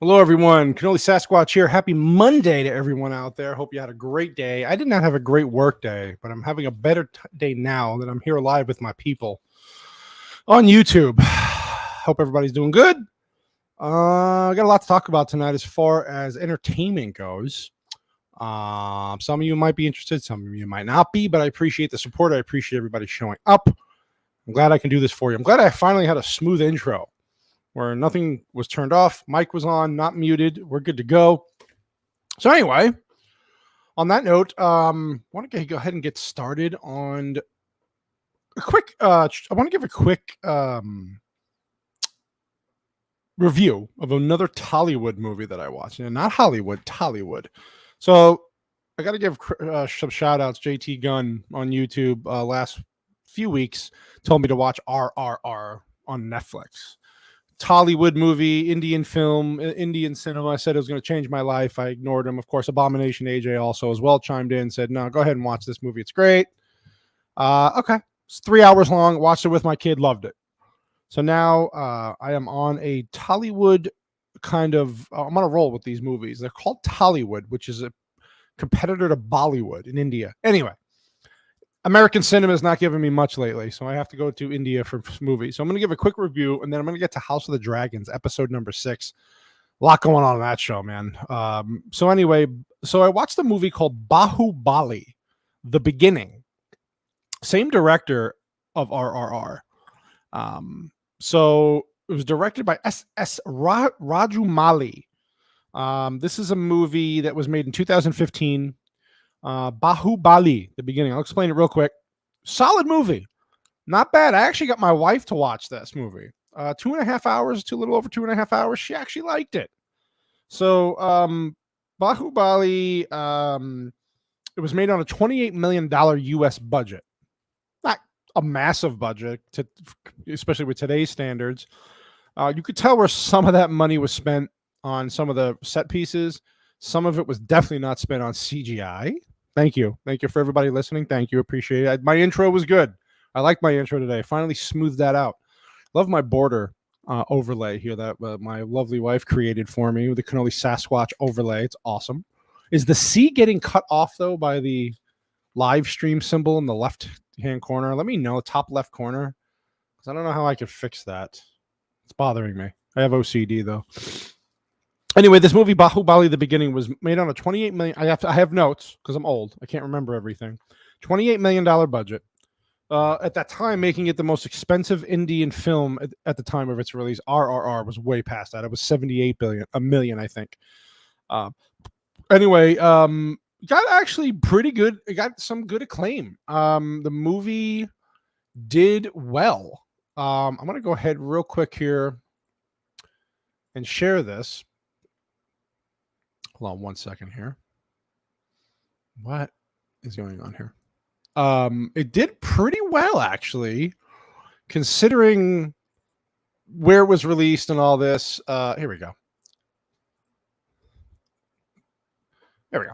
Hello, everyone. Cannoli Sasquatch here. Happy Monday to everyone out there. Hope you had a great day. I did not have a great work day, but I'm having a better day now that I'm here live with my people on YouTube. Hope everybody's doing good. I got a lot to talk about tonight as far as entertainment goes. Some of you might be interested, some of you might not be, but I appreciate the support. I appreciate everybody showing up. I'm glad I can do this for you. I'm glad I finally had a smooth intro where nothing was turned off, mic was on, not muted. We're good to go. So anyway, on that note, I want to go ahead and get started on a quick. I want to give a quick review of another Tollywood movie that I watched, and not Hollywood, Tollywood. So I got to give some shout outs. JT Gunn on YouTube last few weeks told me to watch RRR on Netflix. Tollywood movie, Indian film, Indian cinema. I said it was going to change my life. I ignored him. Of course, Abomination AJ also as well chimed in, said, no, go ahead and watch this movie. It's great. Okay. It's 3 hours long. Watched it with my kid. Loved it. So now I am on a Tollywood kind of, I'm on a roll with these movies. They're called Tollywood, which is a competitor to Bollywood in India. Anyway, American cinema is not giving me much lately, so I have to go to India for movies. So I'm going to give a quick review, and then I'm going to get to House of the Dragons, episode number 6. A lot going on in that show, man. So anyway, so I watched a movie called Bahubali, The Beginning. Same director of RRR. So it was directed by S.S. Rajumali. This is a movie that was made in 2015. Bahubali, The Beginning. I'll explain it real quick. Solid movie. Not bad. I actually got my wife to watch this movie. 2.5 hours, a little over 2.5 hours. She actually liked it. So, Bahubali, it was made on a $28 million US budget. Not a massive budget, especially with today's standards. You could tell where some of that money was spent on some of the set pieces. Some of it was definitely not spent on CGI. Thank you. Thank you for everybody listening. Thank you. Appreciate it. My intro was good. I like my intro today. Finally smoothed that out. Love my border overlay here that my lovely wife created for me with the Cannoli Sasquatch overlay. It's awesome. Is the C getting cut off, though, by the live stream symbol in the left-hand corner? Let me know, top left corner, because I don't know how I could fix that. It's bothering me. I have OCD, though. Anyway, this movie, Bahubali the Beginning, was made on a $28 million. I have notes because I'm old. I can't remember everything. $28 million budget. At that time, making it the most expensive Indian film at the time of its release. RRR was way past that. It was $78 million, I think. Anyway, got actually pretty good. It got some good acclaim. The movie did well. I'm going to go ahead real quick here and share this. Hold on 1 second here. What is going on here? It did pretty well, actually, considering where it was released and all this. Here we go. There we go.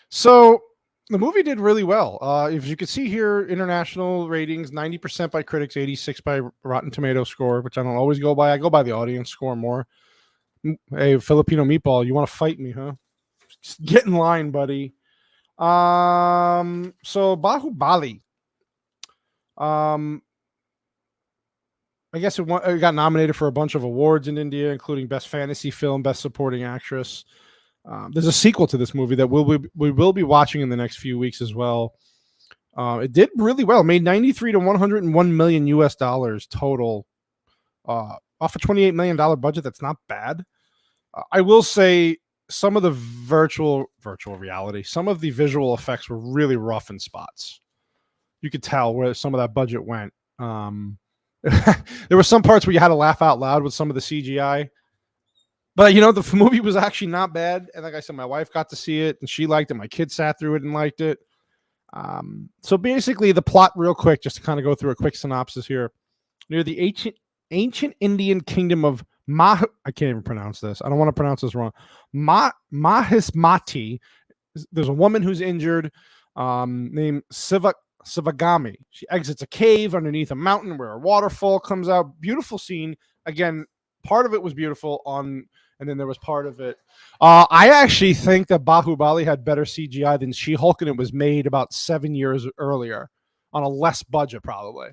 So the movie did really well. If you can see here, international ratings, 90% by critics, 86% by Rotten Tomato score, which I don't always go by. I go by the audience score more. Hey, Filipino meatball, you want to fight me, huh? Just get in line, buddy. So Bahubali. I guess it got nominated for a bunch of awards in India, including Best Fantasy Film, Best Supporting Actress. There's a sequel to this movie that we will be watching in the next few weeks as well. It did really well. It made 93 to 101 million US dollars total. Off a $28 million budget, that's not bad. I will say some of the virtual reality, some of the visual effects were really rough in spots. You could tell where some of that budget went. There were some parts where you had to laugh out loud with some of the CGI. But, the movie was actually not bad. And like I said, my wife got to see it, and she liked it. My kid sat through it and liked it. So basically, the plot real quick, just to kind of go through a quick synopsis here. Near the ancient Indian kingdom of I can't even pronounce this. I don't want to pronounce this wrong. Mahismati. There's a woman who's injured named Sivagami. She exits a cave underneath a mountain where a waterfall comes out. Beautiful scene. Again, part of it was beautiful on and then there was part of it. I actually think that Bahubali had better CGI than She-Hulk, and it was made about 7 years earlier on a less budget, probably.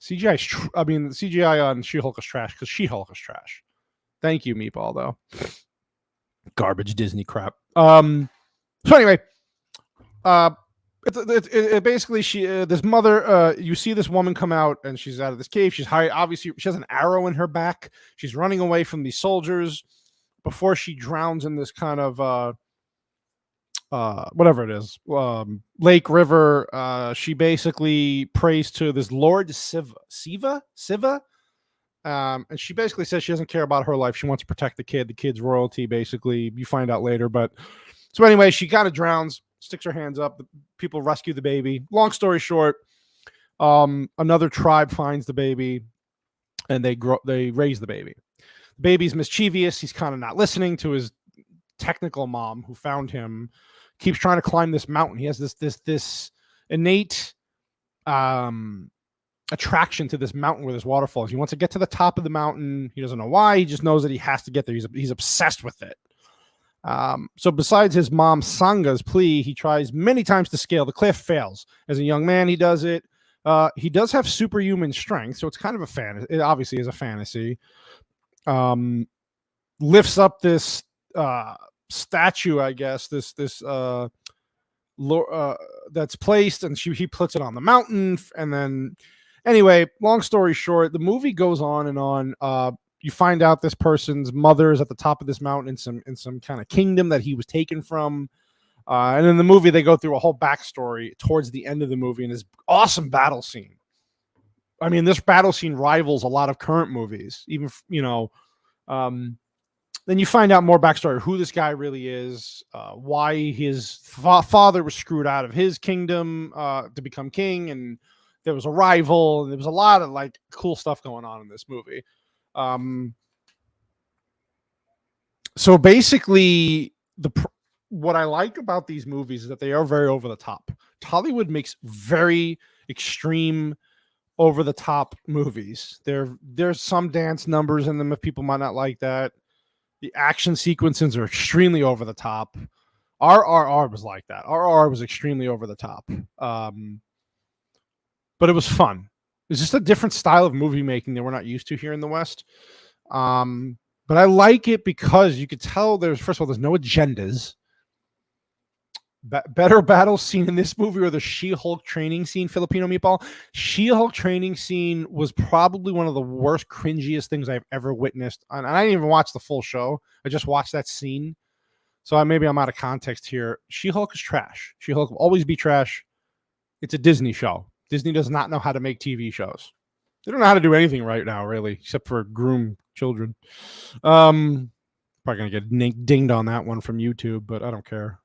CGI on She-Hulk is trash because She-Hulk is trash. Thank you, Meatball, though. Garbage Disney crap. So anyway, it basically this mother. You see this woman come out, and she's out of this cave. She's high. Obviously, she has an arrow in her back. She's running away from these soldiers before she drowns in this kind of whatever it is, lake, river. She basically prays to this Lord Siva, and she basically says she doesn't care about her life. She wants to protect the kid. The kid's royalty, basically. You find out later, but so anyway, she kind of drowns, sticks her hands up. The people rescue the baby. Long story short, another tribe finds the baby, and they raise the baby. The baby's mischievous. He's kind of not listening to his technical mom who found him. Keeps trying to climb this mountain. He has this innate attraction to this mountain where there's waterfalls. He wants to get to the top of the mountain. He doesn't know why. He just knows that he has to get there. He's obsessed with it. So besides his mom Sanga's plea, he tries many times to scale the cliff, fails. As a young man, he does it. He does have superhuman strength, so it's kind of a fantasy. It obviously is a fantasy. Lifts up this statue, I guess, this that's placed, and he puts it on the mountain, and then anyway, long story short, the movie goes on and on. You find out this person's mother is at the top of this mountain in some kind of kingdom that he was taken from. And in the movie, they go through a whole backstory towards the end of the movie, and this awesome battle scene. I mean, this battle scene rivals a lot of current movies, even, then you find out more backstory, who this guy really is, why his father was screwed out of his kingdom to become king, and there was a rival, and there was a lot of like cool stuff going on in this movie. So basically, what I like about these movies is that they are very over the top. Tollywood makes very extreme, over the top movies. There's some dance numbers in them if people might not like that. The action sequences are extremely over the top. RRR was like that. RRR was extremely over the top. But it was fun. It's just a different style of movie making that we're not used to here in the West. But I like it because you could tell first of all, there's no agendas. Better battle scene in this movie or the She-Hulk training scene, Filipino Meatball. She-Hulk training scene was probably one of the worst, cringiest things I've ever witnessed. And I didn't even watch the full show. I just watched that scene. So maybe I'm out of context here. She-Hulk is trash. She-Hulk will always be trash. It's a Disney show. Disney does not know how to make TV shows. They don't know how to do anything right now, really, except for groom children. Probably going to get dinged on that one from YouTube, but I don't care.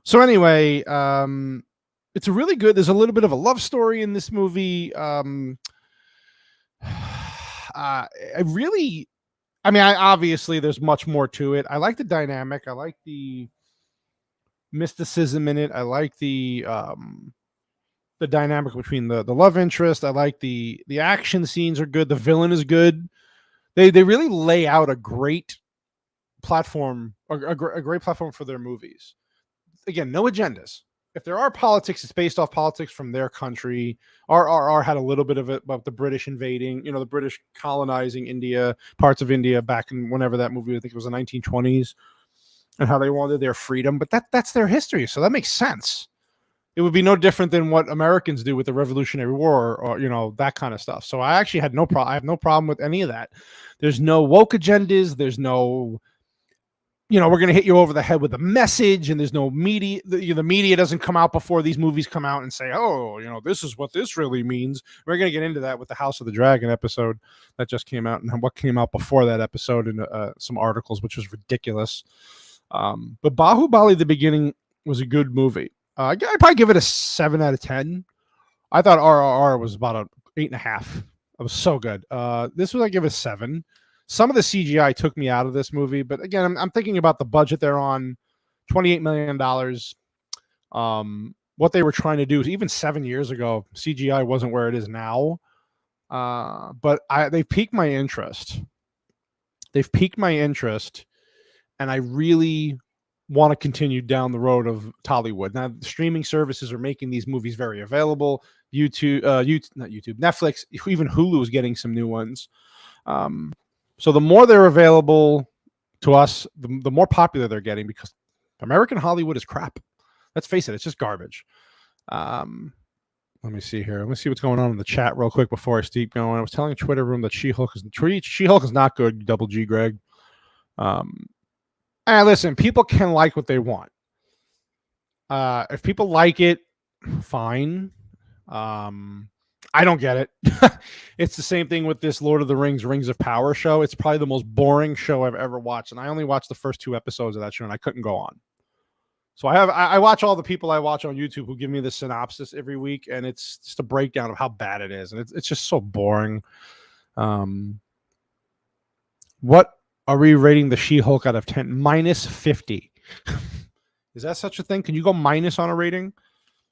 So anyway, it's a really good. There's a little bit of a love story in this movie. Obviously, there's much more to it. I like the dynamic. I like the mysticism in it. I like the dynamic between the love interest. I like the action scenes are good. The villain is good. They really lay out a great platform, a great platform for their movies. Again, no agendas. If there are politics, it's based off politics from their country. RRR had a little bit of it about the British invading, the British colonizing India, parts of India back in whenever that movie, I think it was the 1920s, and how they wanted their freedom. But that's their history, so that makes sense. It would be no different than what Americans do with the Revolutionary War, or that kind of stuff. So I actually had no problem. I have no problem with any of that. There's no woke agendas. There's no, we're going to hit you over the head with a message, and there's no media. The media doesn't come out before these movies come out and say, oh, this is what this really means. We're going to get into that with the House of the Dragon episode that just came out, and what came out before that episode, and some articles, which was ridiculous. But Bahubali the Beginning was a good movie. I'd probably give it a 7 out of 10. I thought RRR was about an 8.5. It was so good. This was, I give it a 7. Some of the CGI took me out of this movie, but again, I'm thinking about the budget they're on, $28 million. What they were trying to do is, even 7 years ago, CGI wasn't where it is now. But they piqued my interest. they've piqued my interest, and I really want to continue down the road of Tollywood. Now, streaming services are making these movies very available. Not YouTube, Netflix, even Hulu is getting some new ones. So the more they're available to us, the more popular they're getting, because American Hollywood is crap. Let's face it, it's just garbage. Let me see here. Let me see what's going on in the chat real quick before I keep going. I was telling Twitter room that She-Hulk is not good. Double G, Greg. Listen, people can like what they want. If people like it, fine. I don't get it. It's the same thing with this Lord of the Rings, Rings of Power show. It's probably the most boring show I've ever watched, and I only watched the first 2 episodes of that show, and I couldn't go on. So I watch all the people I watch on YouTube who give me the synopsis every week, and it's just a breakdown of how bad it is, and it's just so boring. What are we rating the She-Hulk out of 10? -50. Is that such a thing? Can you go minus on a rating?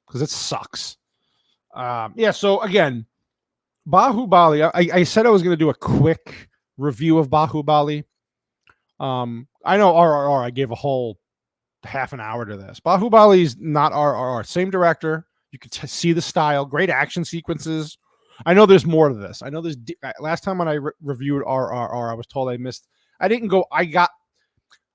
Because it sucks. So again, Bahubali. I said I was going to do a quick review of Bahubali. I know RRR. I gave a whole half an hour to this. Bahubali's not RRR. Same director. You can see the style. Great action sequences. I know there's more to this. I know there's. Last time when I reviewed RRR, I was told I missed. I didn't go. I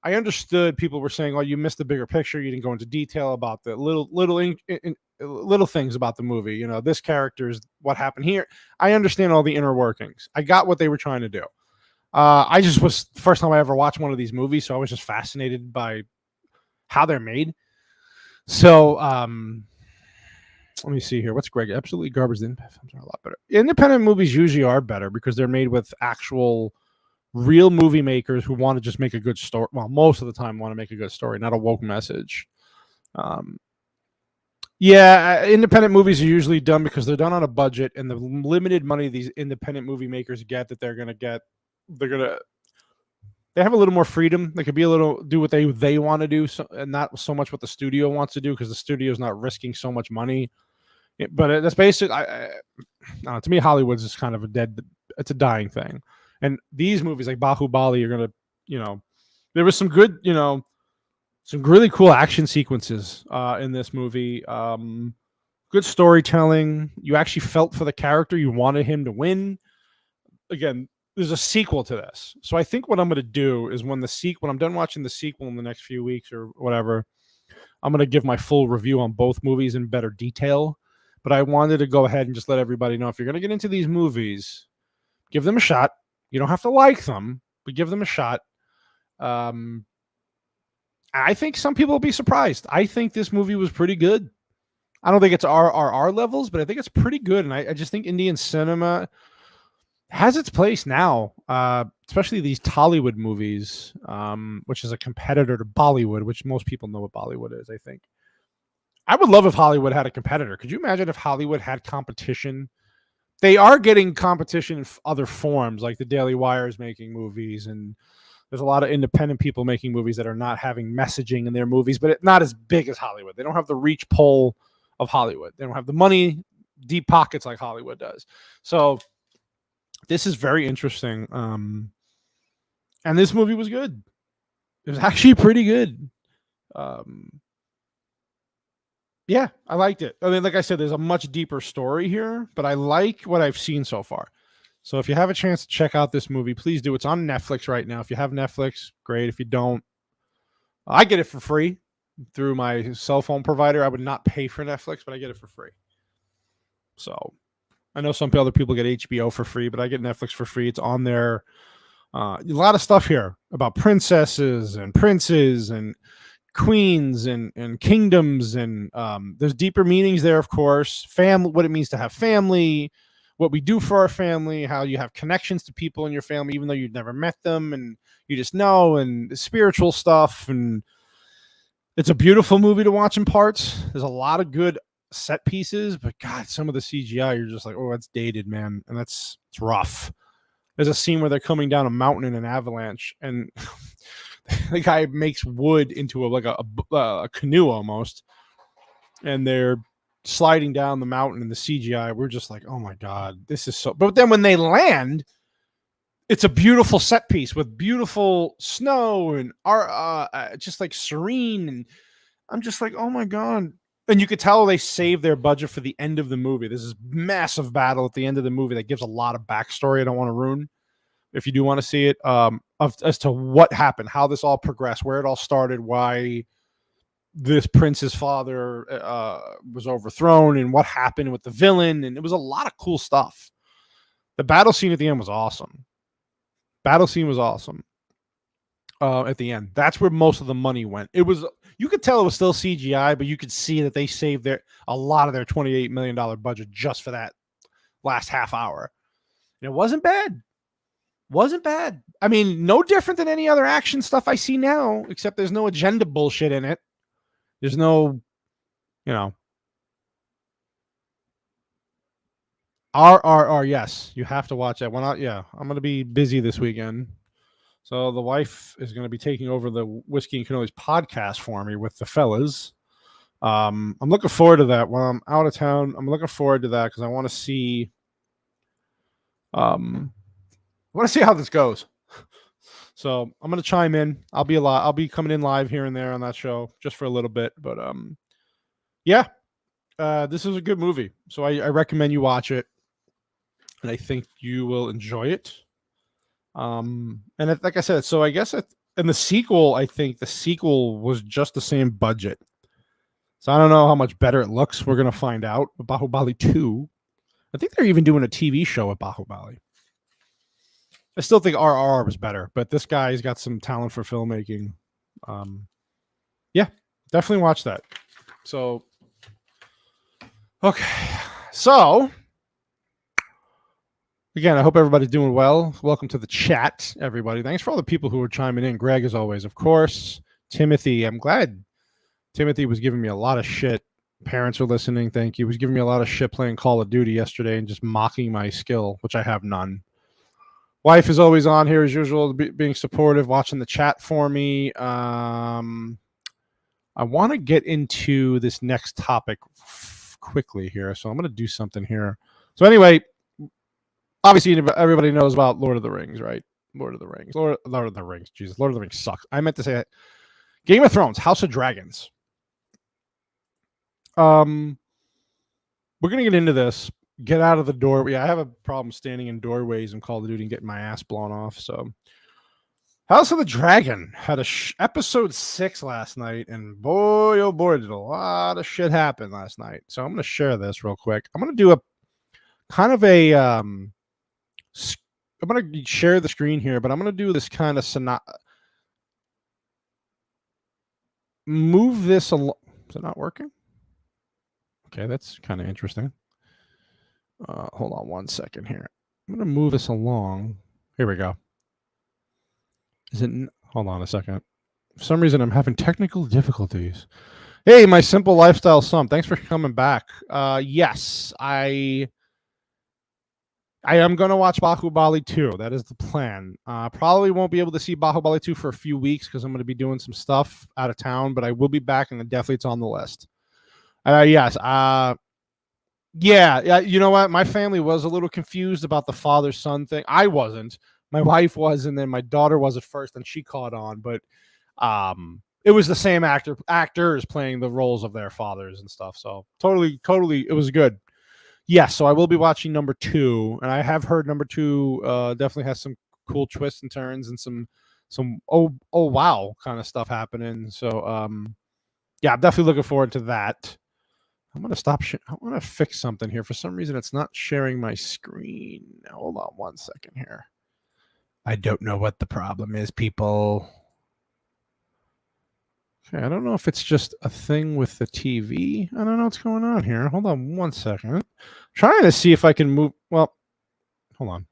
understood people were saying, "Oh, you missed the bigger picture. You didn't go into detail about the little things about the movie. You know, this character is what happened here." I understand all the inner workings. I got what they were trying to do. I just was the first time I ever watched one of these movies, so I was just fascinated by how they're made. So let me see here. What's Greg? Absolutely garbage. The independent films are a lot better. Independent movies usually are better because they're made with actual real movie makers who want to just make a good story. Well, most of the time want to make a good story, not a woke message. Independent movies are usually done because they're done on a budget, and the limited money these independent movie makers get that they have a little more freedom. They could be do what they want to do, and not so much what the studio wants to do, because the studio's not risking so much money. But that's basic. To me, Hollywood's just kind of it's a dying thing. And these movies like Bahubali are gonna, there was some good, some really cool action sequences in this movie. Good storytelling. You actually felt for the character. You wanted him to win. Again, there's a sequel to this. So I think what I'm going to do is when I'm done watching the sequel in the next few weeks or whatever, I'm going to give my full review on both movies in better detail. But I wanted to go ahead and just let everybody know, if you're going to get into these movies, give them a shot. You don't have to like them, but give them a shot. I think some people will be surprised. I think this movie was pretty good. I don't think it's RRR levels, but I think it's pretty good. And I just think Indian cinema has its place now, especially these Tollywood movies, which is a competitor to Bollywood, which most people know what Bollywood is, I think. I would love if Hollywood had a competitor. Could you imagine if Hollywood had competition? They are getting competition in other forms, like the Daily Wire is making movies, and there's a lot of independent people making movies that are not having messaging in their movies, but not as big as Hollywood. They don't have the reach pull of Hollywood. They don't have the money, deep pockets like Hollywood does. So this is very interesting. And this movie was good. It was actually pretty good. Yeah, I liked it. I mean, like I said, there's a much deeper story here, but I like what I've seen so far. So if you have a chance to check out this movie, please do. It's on Netflix right now. If you have Netflix, great. If you don't, I get it for free through my cell phone provider. I would not pay for Netflix, but I get it for free. So I know some other people get HBO for free, but I get Netflix for free. It's on there. A lot of stuff here about princesses and princes and queens and kingdoms, and there's deeper meanings there, of course. Family, what it means to have family, what we do for our family, how you have connections to people in your family even though you've never met them, and you just know, and the spiritual stuff. And it's a beautiful movie to watch in parts. There's a lot of good set pieces, but God, some of the CGI, you're just like, oh, that's dated, man, and it's rough. There's a scene where they're coming down a mountain in an avalanche, and the guy makes wood into a canoe almost, and they're sliding down the mountain in the CGI. We're just like, oh my God, this is so. But then when they land, it's a beautiful set piece with beautiful snow and just like serene. And I'm just like, oh my God. And you could tell they saved their budget for the end of the movie. There's this massive battle at the end of the movie that gives a lot of backstory. I don't want to ruin if you do want to see it, as to what happened, how this all progressed, where it all started, why this prince's father was overthrown, and what happened with the villain. And it was a lot of cool stuff. The battle scene at the end was awesome. Battle scene was awesome. At the end, that's where most of the money went. It was, you could tell it was still CGI, but you could see that they saved a lot of their $28 million budget just for that last half hour. And it wasn't bad. Wasn't bad. I mean, no different than any other action stuff I see now, except there's no agenda bullshit in it. There's no, RRR. Yes, you have to watch that one. I'm going to be busy this weekend. So the wife is going to be taking over the Whiskey and Cannolis podcast for me with the fellas. I'm looking forward to that. When I'm out of town, I'm looking forward to that because I want to see. I want to see how this goes. So I'm going to chime in. I'll be coming in live here and there on that show just for a little bit. But this is a good movie. So I recommend you watch it, and I think you will enjoy it. Like I said, so I guess in the sequel, I think the sequel was just the same budget. So I don't know how much better it looks. We're going to find out. Bahubali 2. I think they're even doing a TV show at Bahubali. I still think RRR was better, but this guy's got some talent for filmmaking. Definitely watch that. So, okay. So, again, I hope everybody's doing well. Welcome to the chat, everybody. Thanks for all the people who are chiming in. Greg, as always, of course. Timothy, I'm glad Timothy was giving me a lot of shit. Parents are listening. Thank you. He was giving me a lot of shit playing Call of Duty yesterday and just mocking my skill, which I have none. Wife is always on here as usual, being supportive, watching the chat for me. I want to get into this next topic quickly here, so I'm going to do something here. So anyway, obviously everybody knows about Lord of the Rings, right? Lord of the Rings. Lord of the Rings. Jesus, Lord of the Rings sucks. I meant to say Game of Thrones, House of Dragons. We're going to get into this. Get out of the door. Yeah, I have a problem standing in doorways in Call of Duty and getting my ass blown off. So, House of the Dragon had episode 6 last night, and boy, oh boy, did a lot of shit happen last night. So I'm going to share this real quick. I'm going to do a kind of a, I'm going to share the screen here, but I'm going to do this kind of move this along. Is it not working? Okay, that's kind of interesting. Hold on one second here. I'm going to move this along. Here we go. Hold on a second. For some reason, I'm having technical difficulties. Hey, my simple lifestyle son. Thanks for coming back. Yes, I am going to watch Bahubali 2. That is the plan. Probably won't be able to see Bahubali 2 for a few weeks because I'm going to be doing some stuff out of town, but I will be back, and definitely it's on the list. Yes. Yeah. You know what? My family was a little confused about the father-son thing. I wasn't. My wife was, and then my daughter was at first, and she caught on. But it was the same actors playing the roles of their fathers and stuff. So totally, it was good. Yes, so I will be watching number 2, and I have heard number 2 definitely has some cool twists and turns and some oh wow kind of stuff happening. So I'm definitely looking forward to that. I'm going to stop. I want to fix something here. For some reason, it's not sharing my screen. Hold on one second here. I don't know what the problem is, people. Okay, I don't know if it's just a thing with the TV. I don't know what's going on here. Hold on one second. I'm trying to see if I can move. Well, hold on.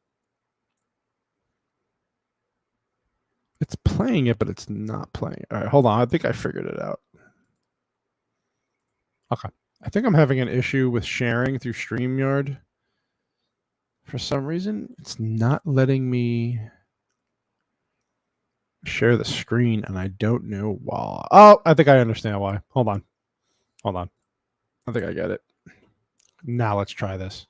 It's playing it, but it's not playing it. All right, hold on. I think I figured it out. Okay. I think I'm having an issue with sharing through StreamYard. For some reason, it's not letting me share the screen, and I don't know why. Oh, I think I understand why. Hold on. I think I get it. Now let's try this.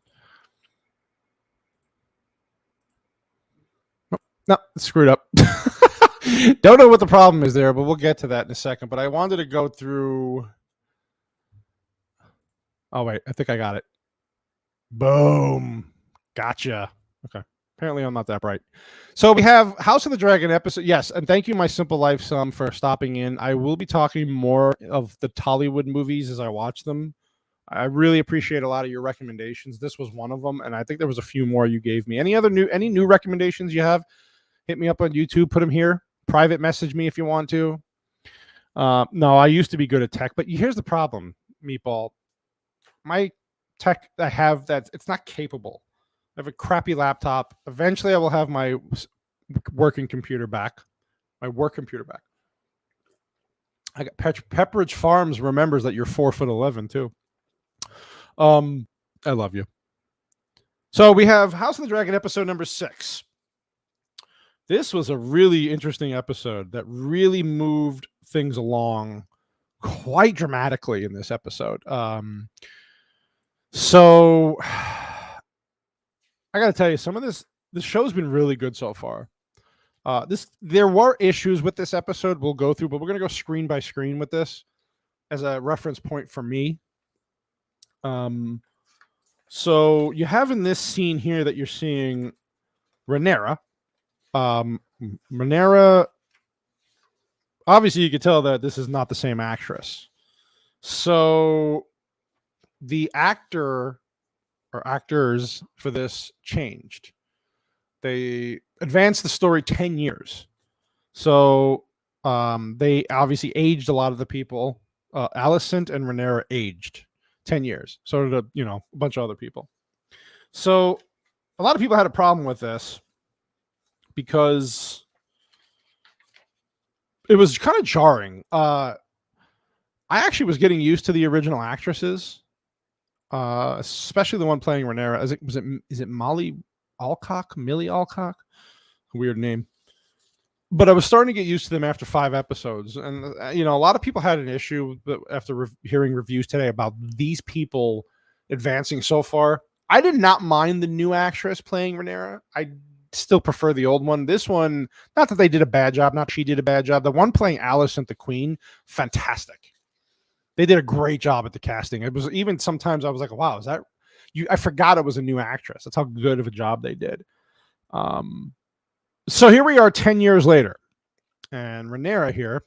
Oh, No, screwed up. Don't know what the problem is there, but we'll get to that in a second. But I wanted to go through. Oh, wait. I think I got it. Boom. Gotcha. Okay. Apparently, I'm not that bright. So we have House of the Dragon episode. Yes. And thank you, My Simple Life Sum, for stopping in. I will be talking more of the Tollywood movies as I watch them. I really appreciate a lot of your recommendations. This was one of them. And I think there was a few more you gave me. Any new recommendations you have? Hit me up on YouTube. Put them here. Private message me if you want to. No, I used to be good at tech, but here's the problem, Meatball. My tech I have that it's not capable. I have a crappy laptop. Eventually, I will have my working computer back. My work computer back. I got Pepperidge Farms remembers that you're 4'11" too. I love you. So we have House of the Dragon episode number 6. This was a really interesting episode that really moved things along quite dramatically in this episode. So I got to tell you, some of the show's been really good so far. There were issues with this episode we'll go through, but we're going to go screen by screen with this as a reference point for me. So you have in this scene here that you're seeing Rhaenyra. Rhaenyra, obviously you could tell that this is not the same actress. So the actor or actors for this changed. They advanced the story 10 years. So they obviously aged a lot of the people. Alicent and Rhaenyra aged 10 years. So did a bunch of other people. So a lot of people had a problem with this because it was kind of jarring. I actually was getting used to the original actresses, especially the one playing Rhaenyra. Is it Molly Alcock? Millie Alcock? Weird name. But I was starting to get used to them after 5 episodes. And, a lot of people had an issue after hearing reviews today about these people advancing so far. I did not mind the new actress playing Rhaenyra. I still prefer the old one. This one, not that they did a bad job, not she did a bad job. The one playing Alicent the Queen, fantastic. They did a great job at the casting. It was even sometimes I was like, wow, is that you? I forgot it was a new actress. That's how good of a job they did. So here we are 10 years later, and Rhaenyra here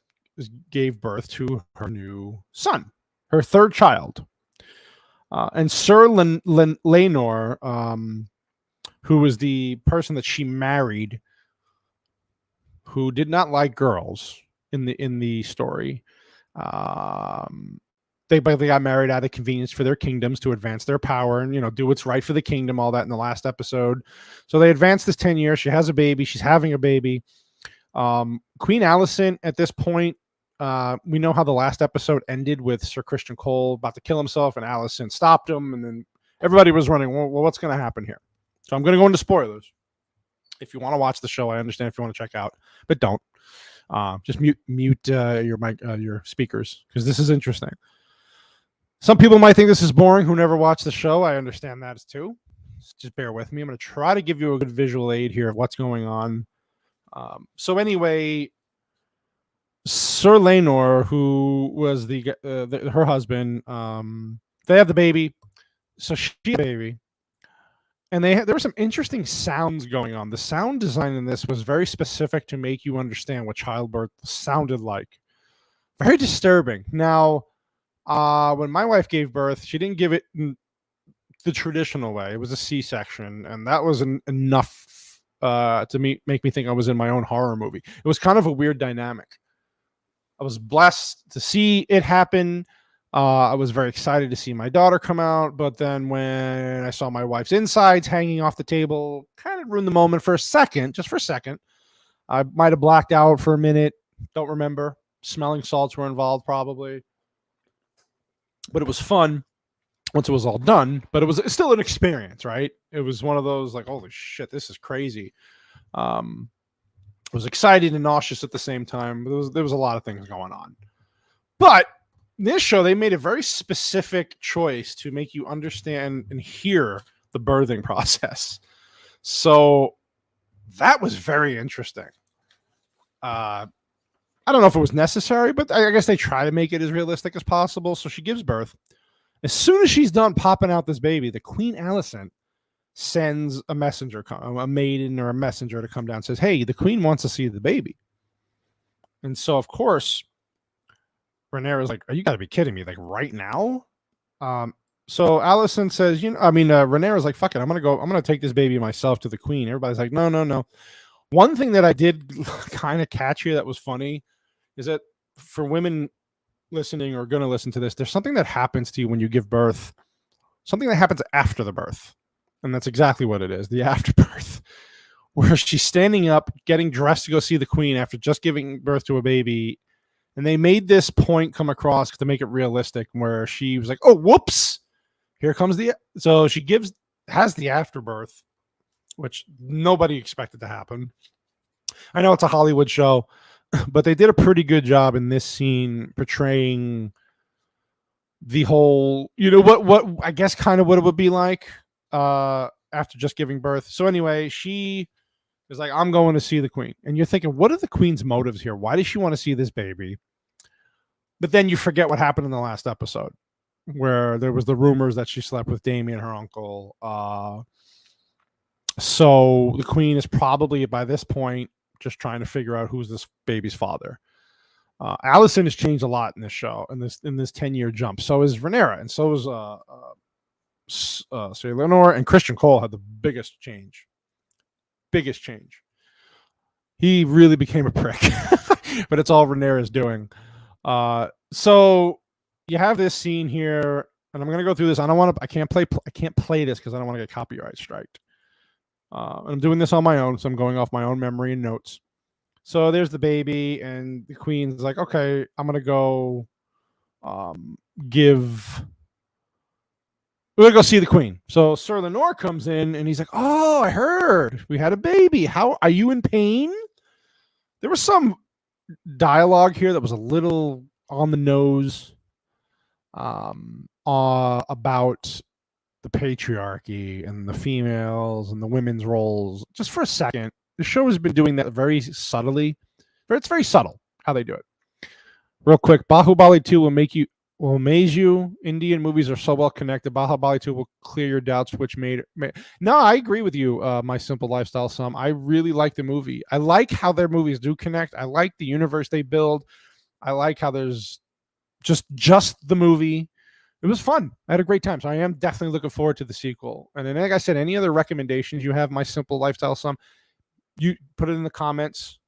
gave birth to her new son, her third child. And Sir Laenor, who was the person that she married, who did not like girls in the story. They got married out of convenience for their kingdoms to advance their power and, do what's right for the kingdom, all that in the last episode. So they advanced this 10 years. She has a baby. She's having a baby. Queen Alicent at this point, we know how the last episode ended with Sir Christian Cole about to kill himself and Alicent stopped him. And then everybody was running. Well, what's going to happen here? So I'm going to go into spoilers. If you want to watch the show, I understand if you want to check out, but don't. Just mute your mic, your speakers, because this is interesting. Some people might think this is boring who never watched the show. I understand that too. Just bear with me. I'm going to try to give you a good visual aid here of what's going on. So anyway, Sir Laenor, who was her husband, they have the baby. So she had a baby. And there were some interesting sounds going on. The sound design in this was very specific to make you understand what childbirth sounded like. Very disturbing. Now, when my wife gave birth, she didn't give it the traditional way. It was a C-section, and that was enough to make me think I was in my own horror movie. It was kind of a weird dynamic. I was blessed to see it happen. I was very excited to see my daughter come out, but then when I saw my wife's insides hanging off the table, kind of ruined the moment for a second, just for a second. I might have blacked out for a minute. Don't remember. Smelling salts were involved probably. But it was fun once it was all done, but it's still an experience, right? It was one of those like, holy shit, this is crazy. I was excited and nauseous at the same time. There was a lot of things going on. But in this show, they made a very specific choice to make you understand and hear the birthing process. So That was very interesting. I don't know if it was necessary, but I guess they try to make it as realistic as possible. So she gives birth. As soon as she's done popping out this baby, the Queen Alicent sends a messenger, a maiden or a messenger to come down and says, hey, the Queen wants to see the baby. And so, of course, Rhaenyra's like, you got to be kidding me. Like right now? So Alicent says, Rhaenyra's like, fuck it. I'm going to take this baby myself to the Queen. Everybody's like, no. One thing that I did kind of catch here that was funny is that for women listening or going to listen to this, there's something that happens to you when you give birth, something that happens after the birth. And that's exactly what it is, the afterbirth, where she's standing up, getting dressed to go see the Queen after just giving birth to a baby. And they made this point come across to make it realistic, where she was like, oh, whoops, here comes so she has the afterbirth, which nobody expected to happen. I know it's a Hollywood show, but they did a pretty good job in this scene portraying the whole, what I guess kind of what it would be like after just giving birth. So anyway, she is like, I'm going to see the Queen. And you're thinking, what are the Queen's motives here? Why does she want to see this baby? But then you forget what happened in the last episode, where there was the rumors that she slept with Damien, her uncle. So the Queen is probably by this point just trying to figure out who's this baby's father. Alicent has changed a lot in this show, in this 10-year jump. So is Rhaenyra, and so is Sir Lenore, and Christian Cole had the biggest change. He really became a prick, but it's all Rhaenyra's doing. So you have this scene here, and I'm going to go through this. I can't play this because I don't want to get copyright striked. I'm doing this on my own, so I'm going off my own memory and notes. So there's the baby, and the Queen's like, okay, I'm going to go we're going to go see the Queen. So Sir Lenore comes in, and he's like, oh, I heard we had a baby. How are you in pain? There was some dialogue here that was a little on the nose about the patriarchy and the females and the women's roles. Just for a second, the show has been doing that very subtly. It's very subtle how they do it. Real quick, Bahubali 2 will amaze you. Indian movies are so well connected. Bahubali 2 will clear your doubts, which made. No, I agree with you, My Simple Lifestyle Some. I really like the movie. I like how their movies do connect. I like the universe they build. I like how there's just the movie. It was fun. I had a great time. So I am definitely looking forward to the sequel. And then, like I said, any other recommendations you have, My Simple Lifestyle Some, you put it in the comments.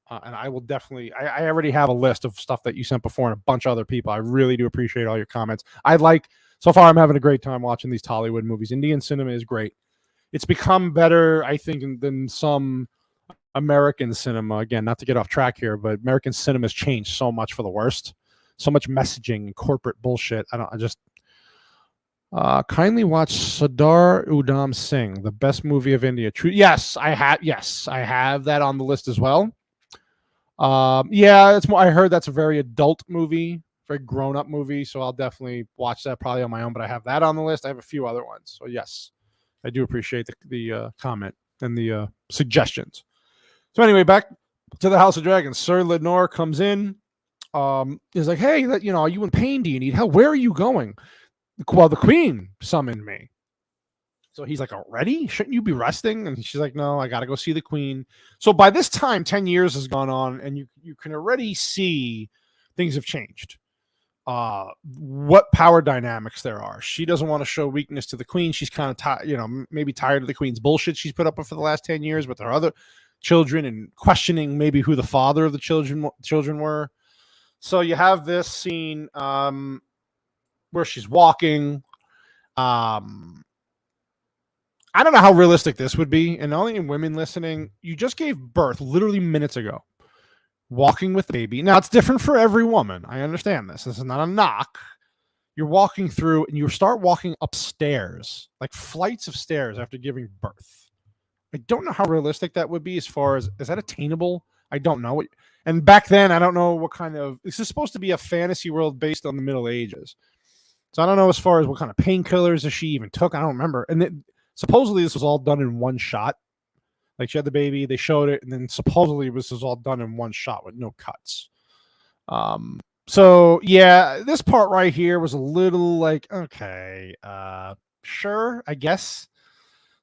And I will definitely, I already have a list of stuff that you sent before and a bunch of other people. I really do appreciate all your comments. So far, I'm having a great time watching these Tollywood movies. Indian cinema is great. It's become better, I think, than some American cinema. Again, not to get off track here, but American cinema has changed so much for the worst. So much messaging and corporate bullshit. Kindly watch Sardar Udham Singh, the best movie of India. True. Yes, I have that on the list as well. It's more. I heard that's a very adult movie, very grown-up movie. So I'll definitely watch that probably on my own. But I have that on the list. I have a few other ones. So yes, I do appreciate the comment and the suggestions. So anyway, back to the House of Dragons. Sir Lenore comes in. Is like, hey, are you in pain? Do you need help? Where are you going? Well, the Queen summoned me. So he's like, already? Shouldn't you be resting? And she's like, no, I got to go see the Queen. So by this time, 10 years has gone on, and you can already see things have changed. What power dynamics there are. She doesn't want to show weakness to the Queen. She's kind of maybe tired of the Queen's bullshit she's put up with for the last 10 years with her other children, and questioning maybe who the father of the children were. So you have this scene where she's walking. I don't know how realistic this would be. And only women listening, you just gave birth literally minutes ago, walking with the baby. Now, it's different for every woman. I understand this. This is not a knock. You're walking through, and you start walking upstairs, like flights of stairs after giving birth. I don't know how realistic that would be as far as, is that attainable? I don't know. And back then, I don't know what kind of, this is supposed to be a fantasy world based on the Middle Ages. So I don't know as far as what kind of painkillers she even took. I don't remember. And supposedly this was all done in one shot. Like she had the baby, they showed it, and then supposedly this was all done in one shot with no cuts. So yeah, this part right here was a little like, okay, sure, I guess.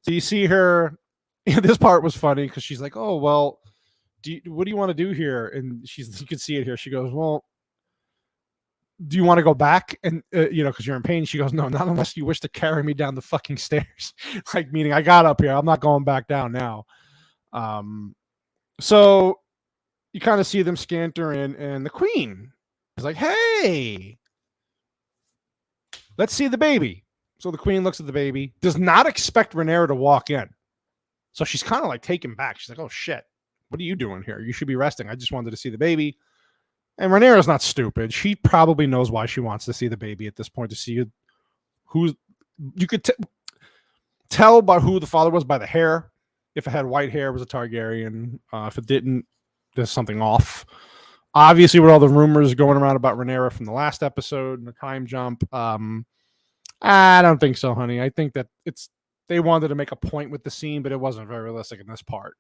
So you see her. This part was funny because she's like, "Oh well, what do you want to do here?" And you can see it here. She goes, "Well, do you want to go back?" And because you're in pain. She goes, "No, not unless you wish to carry me down the fucking stairs." Like meaning, I got up here. I'm not going back down now. So you kind of see them scanter in, and the queen is like, "Hey, let's see the baby." So the queen looks at the baby, does not expect Rhaenyra to walk in. So she's kind of like taken back. She's like, "Oh shit, what are you doing here? You should be resting. I just wanted to see the baby." And Rhaenyra's not stupid. She probably knows why she wants to see the baby at this point, to see who you could tell by who the father was by the hair. If it had white hair, it was a Targaryen. If it didn't, there's something off. Obviously, with all the rumors going around about Rhaenyra from the last episode and the time jump, I don't think so, honey. I think that they wanted to make a point with the scene, but it wasn't very realistic in this part.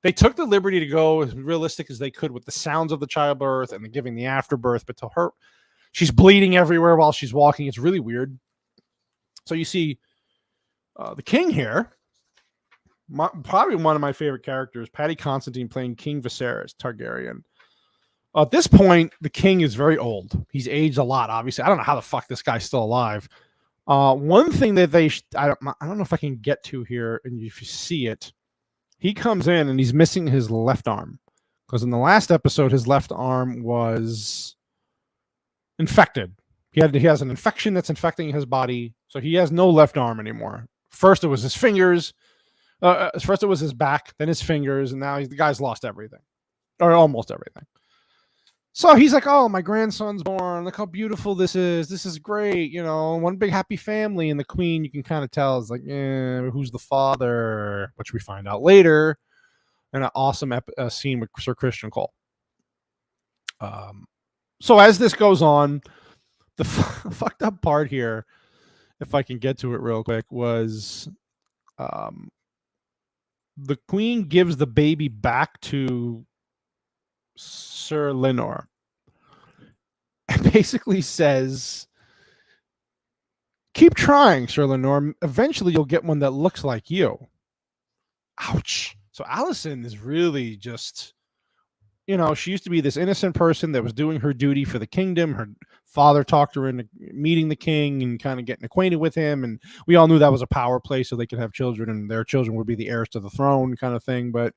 They took the liberty to go as realistic as they could with the sounds of the childbirth and the giving the afterbirth, but to her, she's bleeding everywhere while she's walking. It's really weird. So you see the king here, probably one of my favorite characters, Paddy Considine playing King Viserys Targaryen. At this point, the king is very old. He's aged a lot, obviously. I don't know how the fuck this guy's still alive. One thing that I don't know if I can get to here, and if you see it, he comes in and he's missing his left arm, because in the last episode, his left arm was infected. He has an infection that's infecting his body, so he has no left arm anymore. First, it was his fingers. First, it was his back, then his fingers, and now the guy's lost everything, or almost everything. So he's like, "Oh, my grandson's born. Look how beautiful this is. This is great. One big happy family." And the queen, you can kind of tell, is like, who's the father? Which we find out later in an awesome scene with Sir Christian Cole. So as this goes on, the fucked up part here, if I can get to it real quick, was the queen gives the baby back to Sir Lenore and basically says, "Keep trying, Sir Lenore. Eventually you'll get one that looks like you." Ouch. So Alicent is really just, she used to be this innocent person that was doing her duty for the kingdom. Her father talked her into meeting the king and kind of getting acquainted with him. And we all knew that was a power play so they could have children and their children would be the heirs to the throne kind of thing. But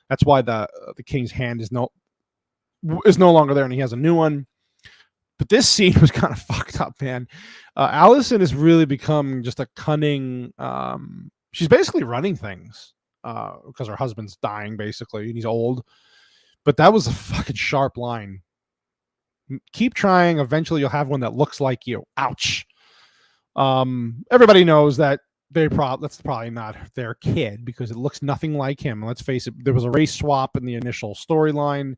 that's why the king's hand is no longer there and he has a new one. But this scene was kind of fucked up, man. Alicent has really become just a cunning. She's basically running things because her husband's dying, basically, and he's old. But that was a fucking sharp line. Keep trying. Eventually, you'll have one that looks like you. Ouch. Everybody knows that that's probably not their kid because it looks nothing like him. Let's face it. There was a race swap in the initial storyline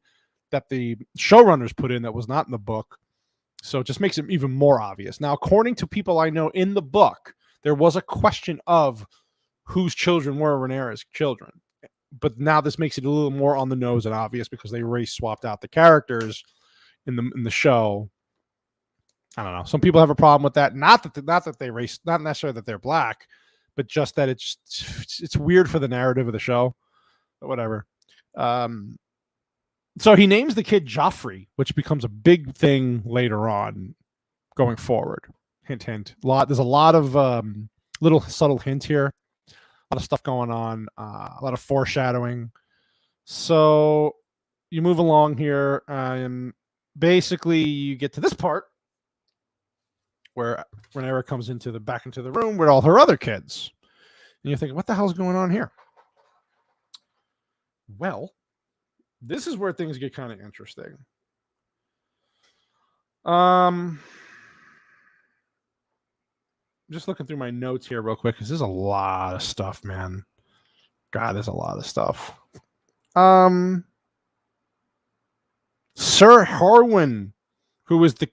that the showrunners put in that was not in the book. So it just makes it even more obvious. Now, according to people I know in the book, there was a question of whose children were Rhaenyra's children. But now this makes it a little more on the nose and obvious because they race swapped out the characters in the show. I don't know. Some people have a problem with that. Not that they race, not necessarily that they're black, but just that it's weird for the narrative of the show. But whatever. So he names the kid Joffrey, which becomes a big thing later on going forward. Hint, hint. There's a lot of little subtle hints here. A lot of stuff going on. A lot of foreshadowing. So you move along here. And basically, you get to this part where Rhaenyra comes back into the room with all her other kids. And you're thinking, what the hell's going on here? Well, this is where things get kind of interesting. Just looking through my notes here real quick because there's a lot of stuff, man. God, there's a lot of stuff. Sir Harwin, who was the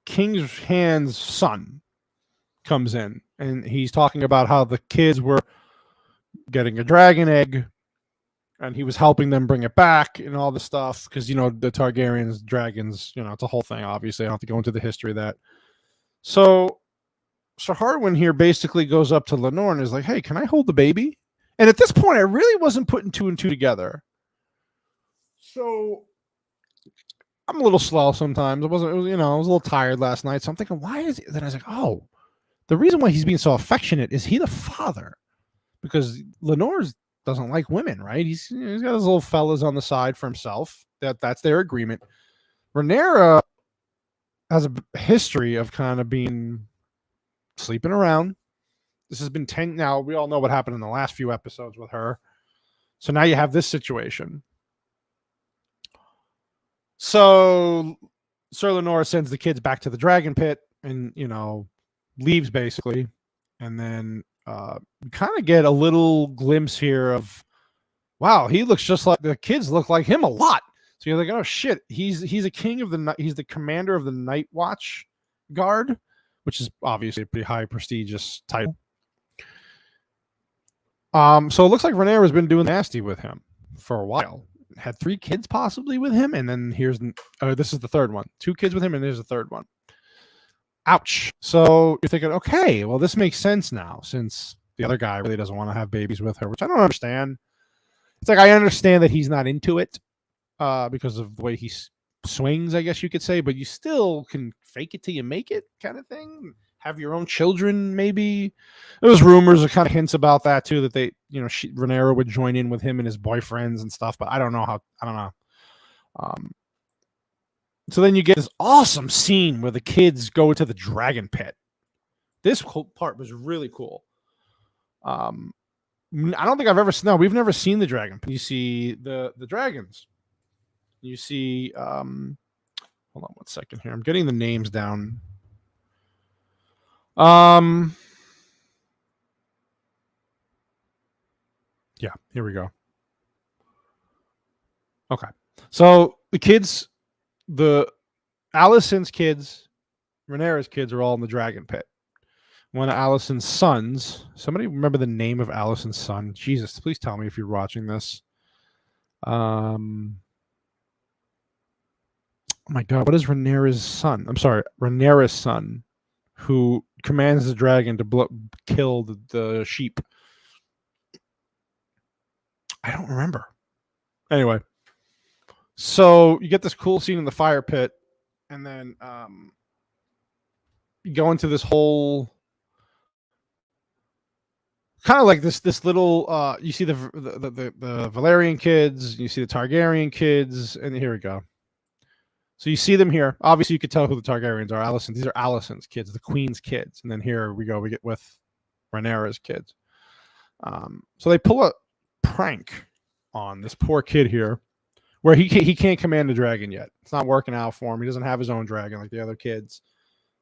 King's Hand's son, comes in and he's talking about how the kids were getting a dragon egg and he was helping them bring it back and all the stuff because the Targaryens, dragons, it's a whole thing. Obviously, I don't have to go into the history of that. So Harwin here basically goes up to Lenore and is like, "Hey, can I hold the baby?" And at this point, I really wasn't putting two and two together. So I'm a little slow sometimes. I was a little tired last night. So I'm thinking, why is it? Then I was like, oh, the reason why he's being so affectionate is he the father? Because Lenore doesn't like women, right? He's got his little fellas on the side for himself. That's their agreement. Rhaenyra has a history of kind of being sleeping around. This has been 10 now. We all know what happened in the last few episodes with her. So now you have this situation. So Sir Lenore sends the kids back to the dragon pit and, leaves basically. And then we kind of get a little glimpse here of, wow, he looks just like the kids look like him a lot. So you're like, oh shit, he's a king of the he's the commander of the Night Watch Guard, which is obviously a pretty high prestigious title. So it looks like Rhaenyra has been doing nasty with him for a while. Had 3 kids possibly with him, and then this is the third one. 2 kids with him, and there's the third one. Ouch. So you're thinking, okay, well, this makes sense now since the other guy really doesn't want to have babies with her, which I don't understand. It's like I understand that he's not into it because of the way he swings, I guess you could say, but you still can fake it till you make it kind of thing. Have your own children, maybe. There was rumors or kind of hints about that too, that they, Rhaenyra would join in with him and his boyfriends and stuff, but I don't know. So then you get this awesome scene where the kids go to the dragon pit. This part was really cool. I don't think I've ever seen. No, we've never seen the dragon pit. You see the dragons. You see. Hold on 1 second here. I'm getting the names down. Yeah, here we go. Okay. So the kids, Alicent's kids, Rhaenyra's kids are all in the dragon pit. One of Alicent's sons, somebody remember the name of Alicent's son? Jesus, please tell me if you're watching this. Oh my God, what is Rhaenyra's son? I'm sorry, Rhaenyra's son, who commands the dragon to kill the sheep. I don't remember. Anyway, so you get this cool scene in the fire pit, and then you go into this whole kind of like this little. You see the Valerian kids, you see the Targaryen kids, and here we go. So you see them here. Obviously, you could tell who the Targaryens are. Alicent. These are Alicent's kids, the Queen's kids. And then here we go. We get with Rhaenyra's kids. So they pull a prank on this poor kid here, where he can't command a dragon yet. It's not working out for him. He doesn't have his own dragon like the other kids.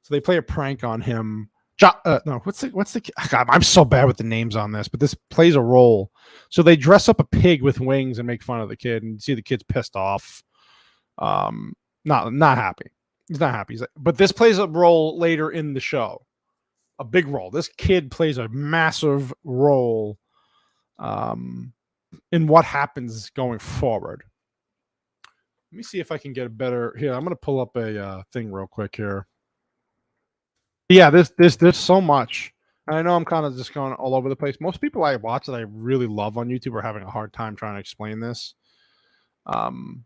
So they play a prank on him. What's the? God, I'm so bad with the names on this, but this plays a role. So they dress up a pig with wings and make fun of the kid, and you see the kid's pissed off. Not happy. He's not happy. But this plays a role later in the show, a big role. This kid plays a massive role in what happens going forward. Let me see if I can get a better. Here, I'm going to pull up a thing real quick here. Yeah, there's so much. And I know I'm kind of just going all over the place. Most people I watch that I really love on YouTube are having a hard time trying to explain this. I'm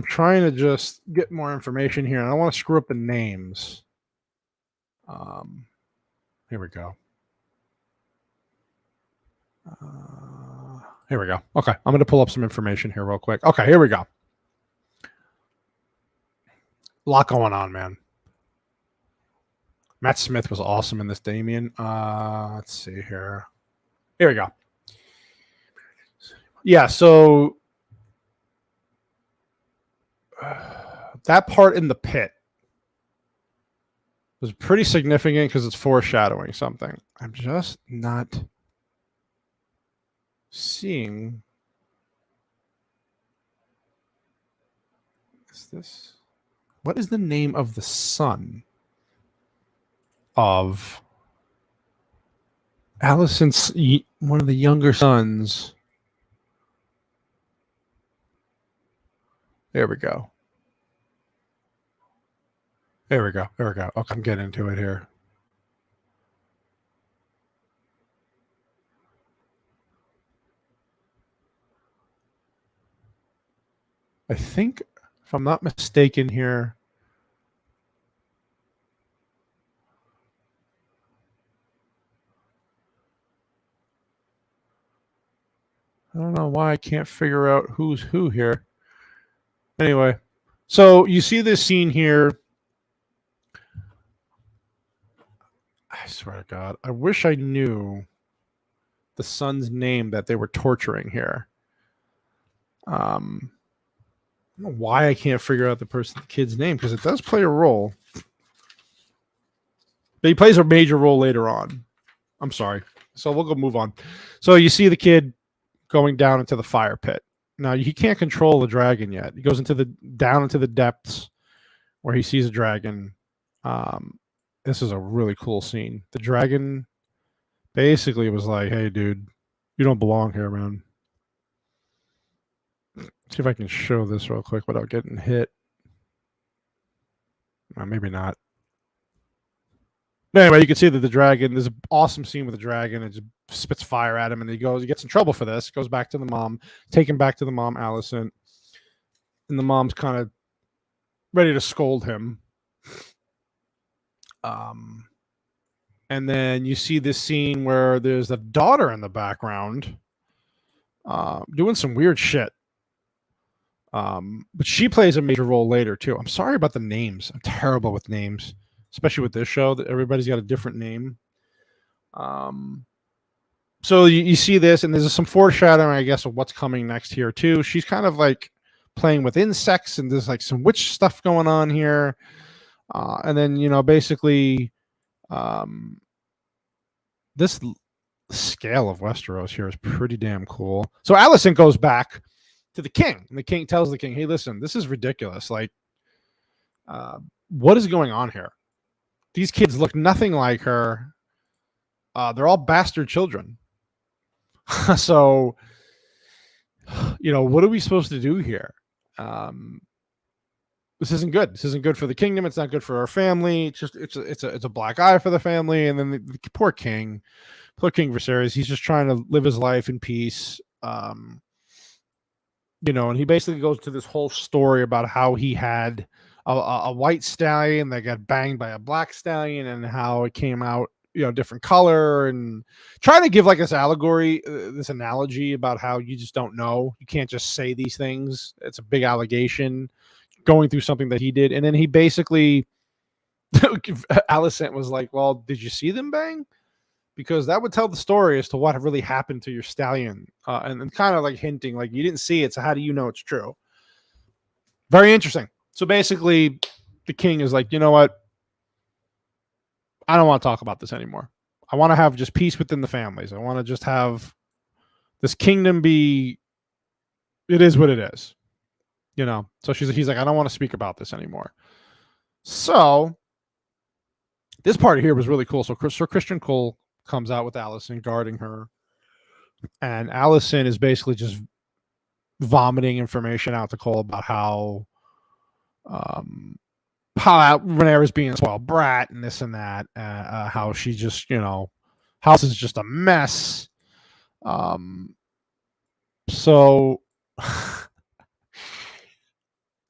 trying to just get more information here, and I don't want to screw up the names. Here we go. Here we go. Okay, I'm going to pull up some information here real quick. Okay, here we go. A lot going on, man. Matt Smith was awesome in this, Damien. Let's see here. Here we go. Yeah, so that part in the pit was pretty significant because it's foreshadowing something. I'm just not seeing. Is this? What is the name of the son of Alicent's, one of the younger sons? There we go. There we go. There we go. Okay, I'm getting into it here. I think, if I'm not mistaken here, I don't know why I can't figure out who's who here. Anyway, so you see this scene here. I swear to God, I wish I knew the son's name that they were torturing here. I don't know why I can't figure out the kid's name, because it does play a role. But he plays a major role later on. I'm sorry. So we'll go move on. So you see the kid going down into the fire pit. Now he can't control the dragon yet. He goes down into the depths where he sees a dragon. This is a really cool scene. The dragon basically was like, "Hey, dude, you don't belong here, man." See if I can show this real quick without getting hit. Maybe not. Anyway, you can see that the dragon, there's an awesome scene with the dragon. It just spits fire at him, and he gets in trouble for this. Goes back to the mom, taken back to the mom, Allison. And the mom's kind of ready to scold him. And then you see this scene where there's the daughter in the background doing some weird shit. But she plays a major role later, too. I'm sorry about the names. I'm terrible with names, especially with this show, that everybody's got a different name. So you see this, and there's some foreshadowing, I guess, of what's coming next here, too. She's kind of like playing with insects, and there's like some witch stuff going on here. And then, basically, this scale of Westeros here is pretty damn cool. So Allison goes back to the king, and the king tells the king, "Hey, listen, this is ridiculous. Like, what is going on here? These kids look nothing like her. They're all bastard children. So, what are we supposed to do here? This isn't good. This isn't good for the kingdom. It's not good for our family. It's a black eye for the family." And then the poor King Viserys, he's just trying to live his life in peace. And he basically goes to this whole story about how he had a white stallion that got banged by a black stallion, and how it came out, different color, and trying to give like this allegory, this analogy about how you just don't know. You can't just say these things. It's a big allegation going through something that he did. And then he basically, Alicent was like, "Well, did you see them bang? Because that would tell the story as to what really happened to your stallion." And kind of like hinting, like, you didn't see it, so how do you know it's true? Very interesting. So basically, the king is like, "You know what? I don't want to talk about this anymore. I want to have just peace within the families. I want to just have this kingdom be, it is what it is." So he's like, "I don't want to speak about this anymore." So this part here was really cool. So Sir Christian Cole comes out with Alicent guarding her, and Alicent is basically just vomiting information out to Cole about how Rhaenyra's being a spoiled brat and this and that, how she just, house is just a mess. So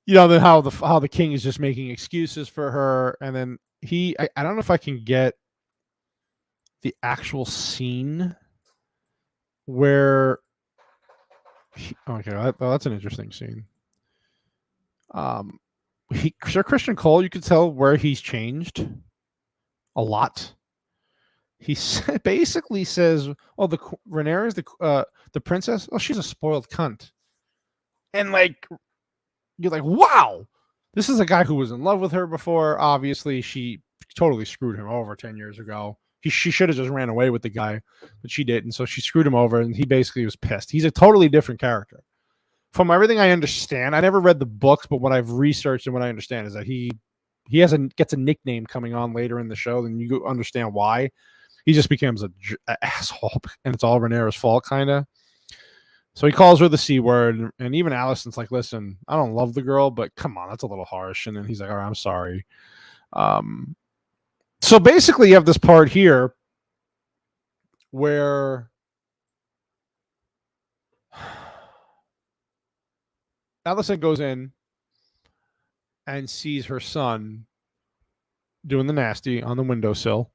then how the king is just making excuses for her, and then I don't know if I can get the actual scene where that's an interesting scene. Sir Christian Cole, you could tell where he's changed a lot. He basically says, "Oh, Rhaenyra is the princess. Oh, she's a spoiled cunt," and like, you're like, wow, this is a guy who was in love with her before. Obviously, she totally screwed him over 10 years ago. She should have just ran away with the guy, but she didn't. So she screwed him over, and he basically was pissed. He's a totally different character. From everything I understand, I never read the books, but what I've researched and what I understand is that he gets a nickname coming on later in the show, and you understand why. He just becomes an asshole, and it's all Rhaenyra's fault, kind of. So he calls her the C word, and even Allison's like, listen, I don't love the girl, but come on, that's a little harsh. And then he's like, all right, I'm sorry. So basically, you have this part here where Allison goes in and sees her son doing the nasty on the windowsill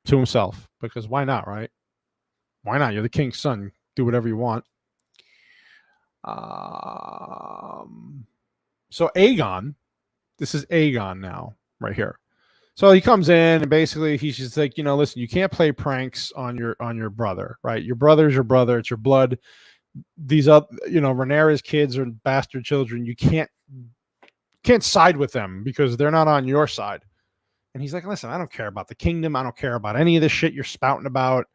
to himself, because why not, right? Why not? You're the king's son. Do whatever you want. So Aegon, this is Aegon now, right here. So he comes in and basically he's just like, listen, you can't play pranks on your brother, right? Your brother's your brother. It's your blood. These other, Rhaenyra's kids are bastard children. You can't side with them because they're not on your side. And he's like, listen, I don't care about the kingdom. I don't care about any of this shit you're spouting about.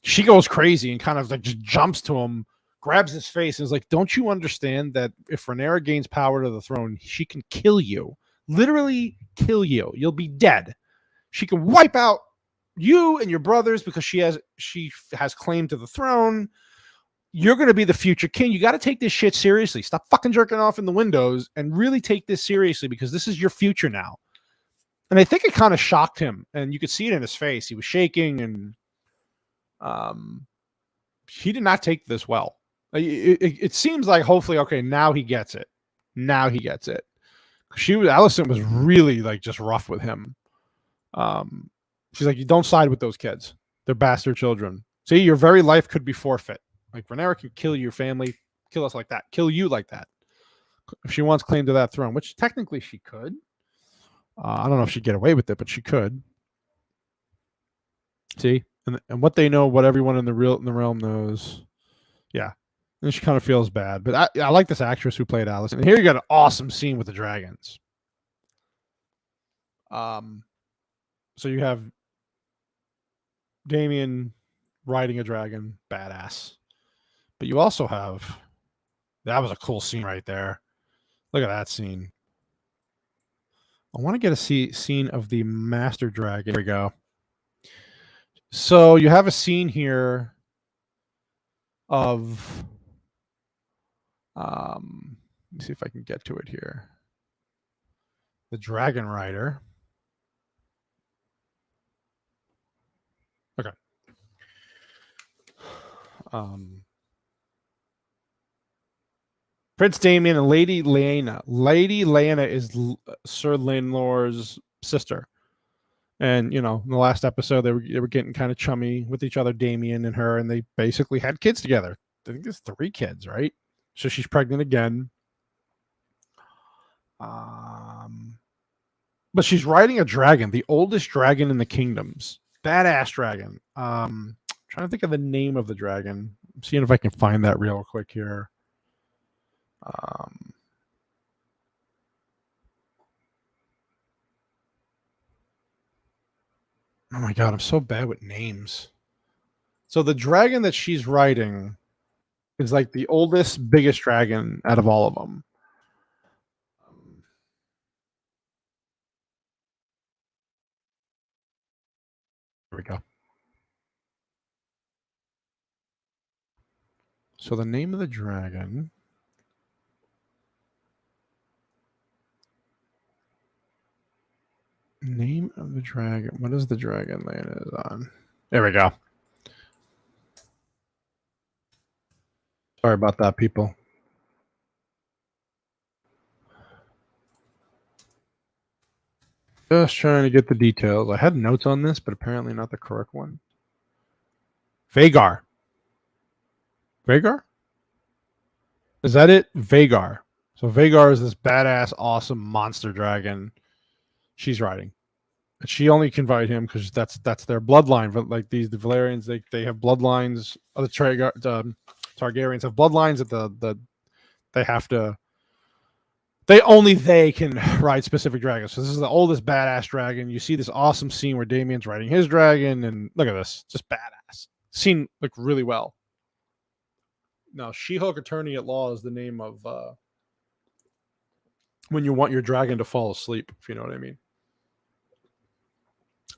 She goes crazy and kind of like just jumps to him, grabs his face, and is like, don't you understand that if Rhaenyra gains power to the throne, she can kill you? Literally kill you. You'll be dead. She can wipe out you and your brothers because she has claim to the throne. You're going to be the future king. You got to take this shit seriously. Stop fucking jerking off in the windows and really take this seriously, because this is your future now. And I think it kind of shocked him, and you could see it in his face. He was shaking, and he did not take this well. It seems like hopefully, okay, now he gets it. Allison was really like just rough with him. She's like, you don't side with those kids. They're bastard children. See, your very life could be forfeit. Like, Rhaenyra can kill your family, kill us like that, kill you like that. If she wants claim to that throne, which technically she could. I don't know if she'd get away with it, but she could. See? And what they know, what everyone in the realm knows. Yeah. And she kind of feels bad. But I like this actress who played Alice. And here you got an awesome scene with the dragons. So you have Damien riding a dragon, badass. But you also have, that was a cool scene right there. Look at that scene. I want to get a scene of the master dragon. Here we go. So you have a scene here of, let me see if I can get to it here. The dragon rider. Okay. Prince Damien and Lady Lyanna. Lady Lyanna is Sir Laenor's sister. And, in the last episode, they were getting kind of chummy with each other, Damien and her, and they basically had kids together. I think there's 3 kids, right? So she's pregnant again. But she's riding a dragon, the oldest dragon in the kingdoms. Badass dragon. Trying to think of the name of the dragon. I'm seeing if I can find that real quick here. Oh my god, I'm so bad with names. So the dragon that she's riding is like the oldest, biggest dragon out of all of them. Here we go. So the name of the dragon. Name of the dragon. What is the dragon Lyanna is on? There we go. Sorry about that, people. Just trying to get the details. I had notes on this, but apparently not the correct one. Vhagar. Vhagar? Is that it? Vhagar. So Vhagar is this badass, awesome monster dragon she's riding. And she only can ride him because that's their bloodline. But like the Valerians, they have bloodlines. The Targaryens have bloodlines that they have to. They can ride specific dragons. So this is the oldest badass dragon. You see this awesome scene where Damien's riding his dragon, and look at this, just badass. Scene like really well. Now, She-Hulk Attorney at Law is the name of when you want your dragon to fall asleep, if you know what I mean.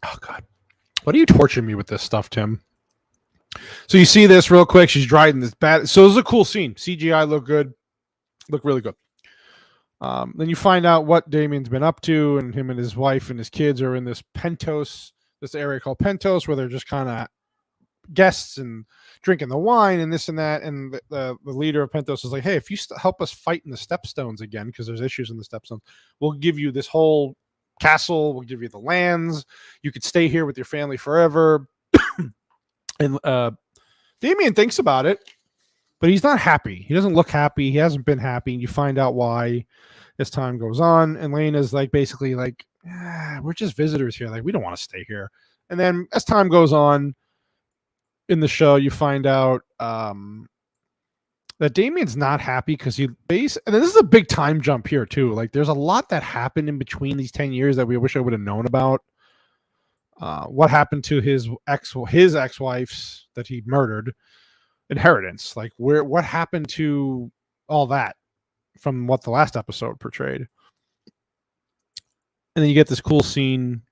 Oh God, what are you torturing me with this stuff, Tim? So you see this real quick. She's driving this bad. So it was a cool scene. CGI looked good. Looked really good. Then you find out what Damien's been up to, and him and his wife and his kids are in this Pentos, this area called Pentos, where they're just kind of guests and drinking the wine and this and that. And the leader of Pentos is like, hey, if you help us fight in the Stepstones again, because there's issues in the Stepstones, we'll give you this whole castle. We'll give you the lands. You could stay here with your family forever. And Damien thinks about it, but he's not happy. He doesn't look happy. He hasn't been happy. And you find out why as time goes on. And Lena's like, basically like, we're just visitors here. Like, we don't want to stay here. And then as time goes on in the show, you find out that Damien's not happy because and this is a big time jump here too. Like, there's a lot that happened in between these 10 years that we wish I would have known about. What happened to his ex-wife's that he murdered, inheritance, like what happened to all that from what the last episode portrayed. And then you get this cool scene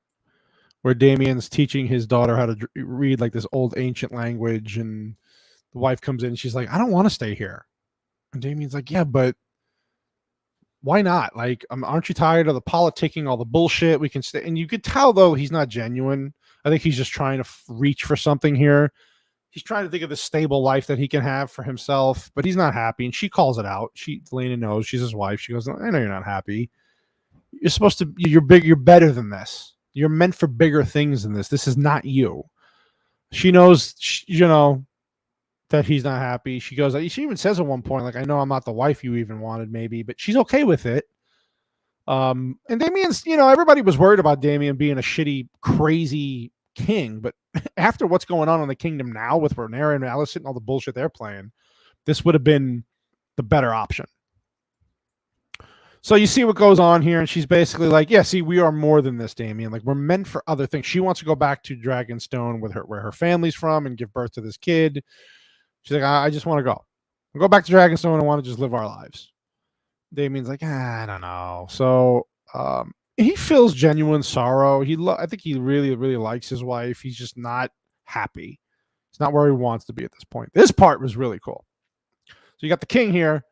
where Damien's teaching his daughter how to read like this old ancient language, and the wife comes in and she's like, I don't want to stay here. And Damien's like, yeah, but why not? Like, aren't you tired of the politicking, all the bullshit? We can stay. And you could tell, though, he's not genuine. I think he's just trying to reach for something here. He's trying to think of the stable life that he can have for himself, but he's not happy. And she calls it out. Lena knows, she's his wife. She goes, I know you're not happy. You're supposed to, you're big, you're better than this. You're meant for bigger things than this. This is not you. She knows, that he's not happy. She goes, she even says at one point, like, I know I'm not the wife you even wanted, maybe, but she's okay with it. And Damien's, everybody was worried about Damien being a shitty, crazy king, but after what's going on in the kingdom now with Rhaenyra and Alicent and all the bullshit they're playing, this would have been the better option. So you see what goes on here, and she's basically like, yeah, see, we are more than this, Damien. Like, we're meant for other things. She wants to go back to Dragonstone where her family's from and give birth to this kid. She's like, I just want to go. I'll go back to Dragonstone and want to just live our lives. Damien's like, I don't know. So he feels genuine sorrow. I think he really, really likes his wife. He's just not happy. He's not where he wants to be at this point. This part was really cool. So you got the king here.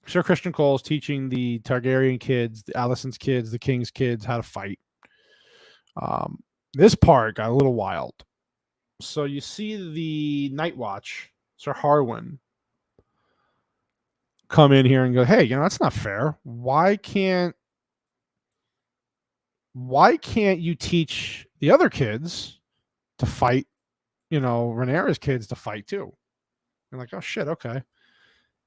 Sir Christian Cole's teaching the Targaryen kids, the Alicent's kids, the king's kids how to fight. This part got a little wild. So you see the Night Watch, Sir Harwin, come in here and go, hey, that's not fair. Why can't you teach the other kids to fight, Rhaenyra's kids to fight too? You're like, oh shit, okay.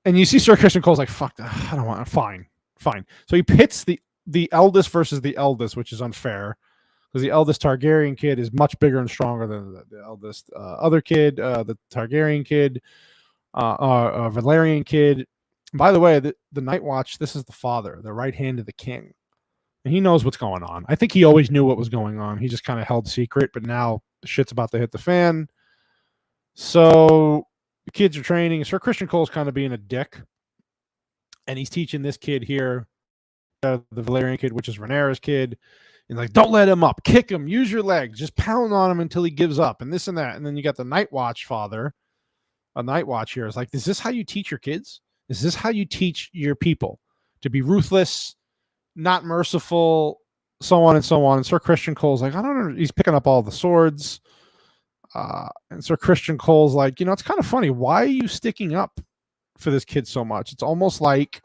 And you see Sir Christian Cole's like, fuck, I don't want, fine. So he pits the eldest versus the eldest, which is unfair, because the eldest Targaryen kid is much bigger and stronger than the eldest other kid, the Targaryen kid, Valerian kid. By the way, the Night Watch, this is the father, the right hand of the king. And he knows what's going on. I think he always knew what was going on. He just kind of held secret, but now the shit's about to hit the fan. So the kids are training. Sir Christian Cole's kind of being a dick. And he's teaching this kid here, the Valerian kid, which is Rhaenyra's kid. And like, don't let him up. Kick him. Use your legs. Just pound on him until he gives up. And this and that. And then you got the Night Watch father. A Night Watch here is like, is this how you teach your kids? Is this how you teach your people? To be ruthless, not merciful, so on and so on. And Sir Christian Cole's like, I don't know. He's picking up all the swords. And Sir Christian Cole's like, it's kind of funny. Why are you sticking up for this kid so much? It's almost like,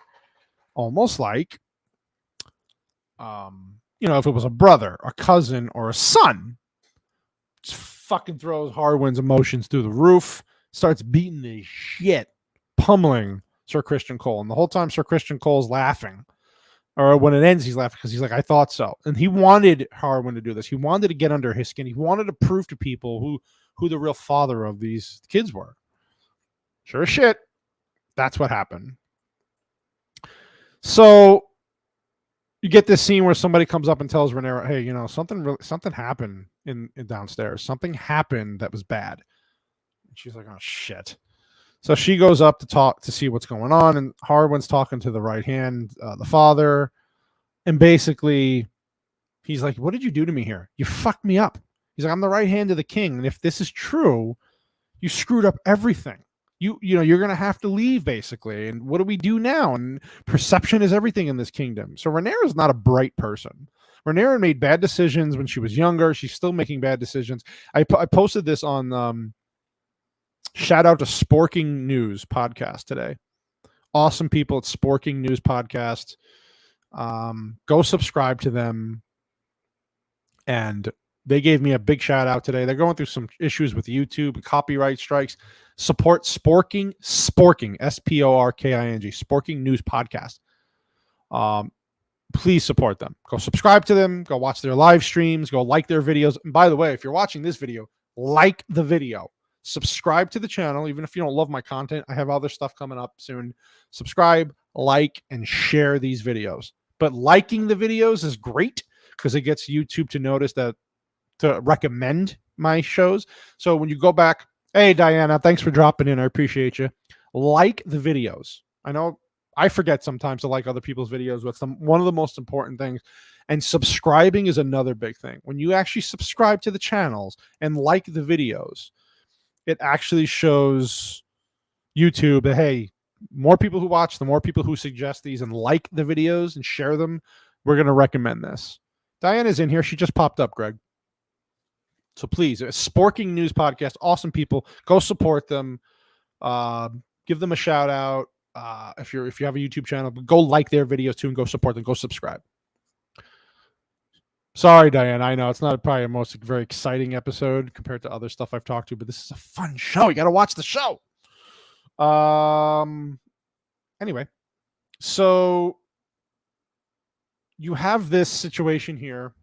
if it was a brother, a cousin, or a son, just fucking throws Harwin's emotions through the roof, starts beating the shit, pummeling Sir Christian Cole. And the whole time Sir Christian Cole's laughing. Or when it ends, he's laughing because he's like, I thought so. And he wanted Harwin to do this. He wanted to get under his skin. He wanted to prove to people who the real father of these kids were. Sure as shit, that's what happened. So you get this scene where somebody comes up and tells Rhaenyra, hey, something happened in downstairs. Something happened that was bad. And she's like, oh shit. So she goes up to see what's going on, and Harwin's talking to the right hand, the father, and basically he's like, what did you do to me here? You fucked me up. He's like, I'm the right hand of the king, and if this is true, You screwed up everything. You're going to have to leave basically. And what do we do now? And perception is everything in this kingdom. So Rhaenyra is not a bright person. Rhaenyra made bad decisions when she was younger. She's still making bad decisions. I posted this on shout out to Sporking News podcast today. Awesome people at Sporking News podcast. Go subscribe to them. And they gave me a big shout out today. They're going through some issues with YouTube, copyright strikes. Support Sporking, Sporking, Sporking, Sporking News Podcast. Please support them. Go subscribe to them. Go watch their live streams. Go like their videos. And by the way, if you're watching this video, like the video. Subscribe to the channel. Even if you don't love my content, I have other stuff coming up soon. Subscribe, like, and share these videos. But liking the videos is great because it gets YouTube to notice that, to recommend my shows. So when you go back, hey, Diana, thanks for dropping in. I appreciate you. Like the videos. I know I forget sometimes to like other people's videos, but it's one of the most important things. And subscribing is another big thing. When you actually subscribe to the channels and like the videos, it actually shows YouTube that, hey, more people who watch, the more people who suggest these and like the videos and share them, we're going to recommend this. Diana's in here. She just popped up, Greg. So please, Sporking News Podcast, awesome people. Go support them. Give them a shout out. If you have a YouTube channel, go like their videos too and go support them. Go subscribe. Sorry, Diane. I know it's not probably a very exciting episode compared to other stuff I've talked to, but this is a fun show. You got to watch the show. Anyway, so you have this situation here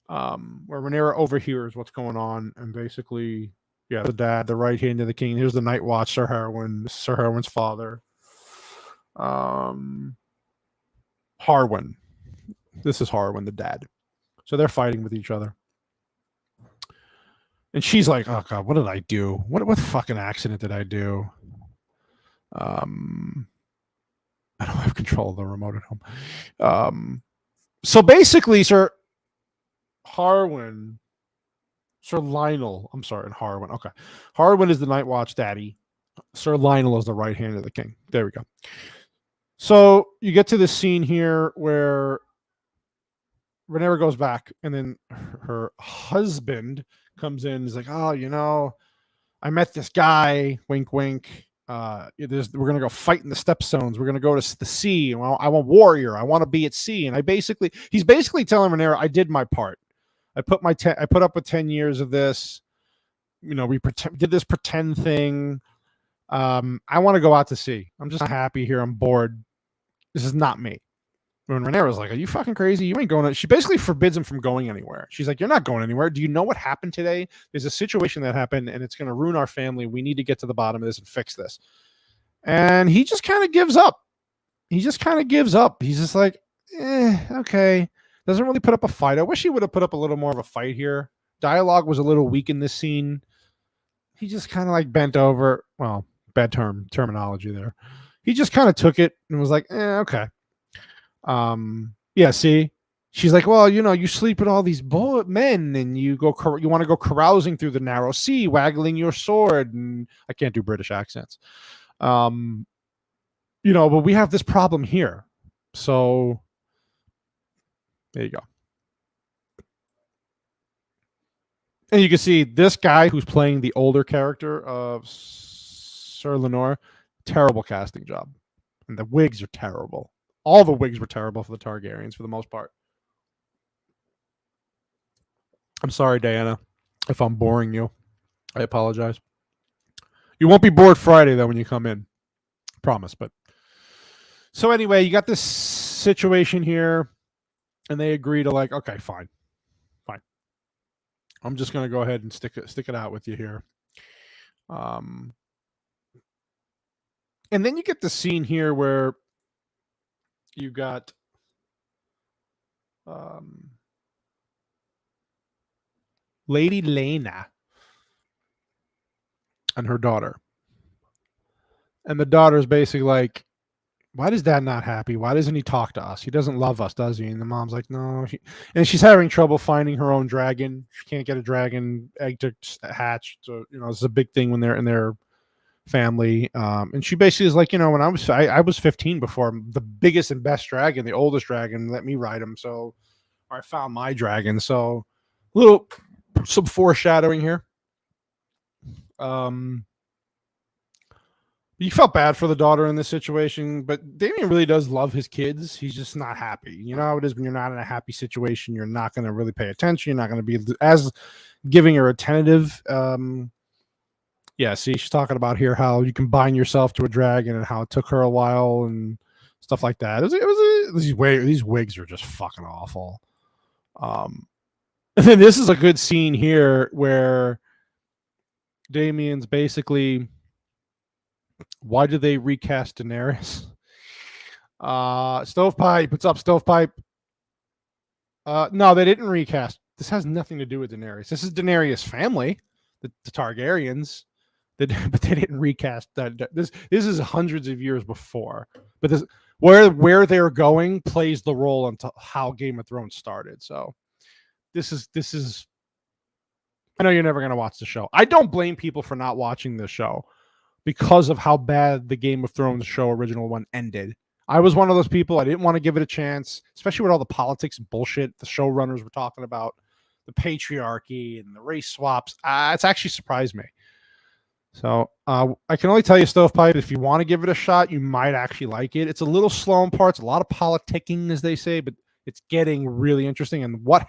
where Rhaenyra overhears what's going on, and basically, yeah, the dad, the right hand of the king. Here's the Night Watch, Sir Harwin. This is Sir Harwin's father. Harwin. This is Harwin, the dad. So they're fighting with each other. And she's like, oh, God, what did I do? What fucking accident did I do? I don't have control of the remote at home. So basically, Sir Lionel, I'm sorry, Harwin. Okay. Harwin is the Night Watch daddy. Sir Lionel is the right hand of the king. There we go. So you get to this scene here where Rhaenyra goes back, and then her husband comes in. He's like, oh, I met this guy, wink, wink. We're going to go fight in the stepstones. We're going to go to the sea. Well, I'm a warrior. I want to be at sea. And he's basically telling Rhaenyra, I did my part. I put up with 10 years of this. We did this pretend thing. I want to go out to sea. I'm just not happy here. I'm bored. This is not me. When Rhaenyra's like, are you fucking crazy? You ain't going. She basically forbids him from going anywhere. She's like, you're not going anywhere. Do you know what happened today? There's a situation that happened, and it's going to ruin our family. We need to get to the bottom of this and fix this. And he just kind of gives up. He's just like, okay. Doesn't really put up a fight. I wish he would have put up a little more of a fight here. Dialogue was a little weak in this scene. He just kind of like bent over. Well, bad terminology there. He just kind of took it and was like, okay. Yeah, see, she's like, well, you sleep with all these men, and you want to go carousing through the narrow sea, waggling your sword, and I can't do British accents. But we have this problem here. So there you go. And you can see this guy who's playing the older character of Sir Lenore, terrible casting job. And the wigs are terrible. All the wigs were terrible for the Targaryens for the most part. I'm sorry, Diana, if I'm boring you. I apologize. You won't be bored Friday, though, when you come in. Promise. But so anyway, you got this situation here, and they agree to like, okay, fine. I'm just going to go ahead and stick it out with you here. And then you get the scene here where you got Lady Laena and her daughter. And the daughter's basically like, why does dad not happy? Why doesn't he talk to us? He doesn't love us, does he? And the mom's like, no. And she's having trouble finding her own dragon. She can't get a dragon egg to hatch. So, it's a big thing when they're in their family. And she basically is like, when I was 15 before the biggest and best dragon, the oldest dragon, let me ride him. So I found my dragon. So some foreshadowing here. You felt bad for the daughter in this situation, but Damien really does love his kids. He's just not happy. You know how it is when you're not in a happy situation. You're not going to really pay attention. You're not going to be as giving or attentive. Yeah, see, she's talking about here how you combine yourself to a dragon and how it took her a while and stuff like that. These wigs are just fucking awful. And then this is a good scene here where Damien's basically, why did they recast Daenerys? Stovepipe, what's up, Stovepipe? No, they didn't recast. This has nothing to do with Daenerys. This is Daenerys' family, the Targaryens, but they didn't recast that. This is hundreds of years before. But this where they're going plays the role into how Game of Thrones started. So this is. I know you're never going to watch the show. I don't blame people for not watching this show because of how bad the Game of Thrones show original one ended. I was one of those people. I didn't want to give it a chance, especially with all the politics and bullshit the showrunners were talking about, the patriarchy and the race swaps. It's actually surprised me. So I can only tell you, Stovepipe, if you want to give it a shot, you might actually like it. It's a little slow in parts, a lot of politicking, as they say, but it's getting really interesting. And what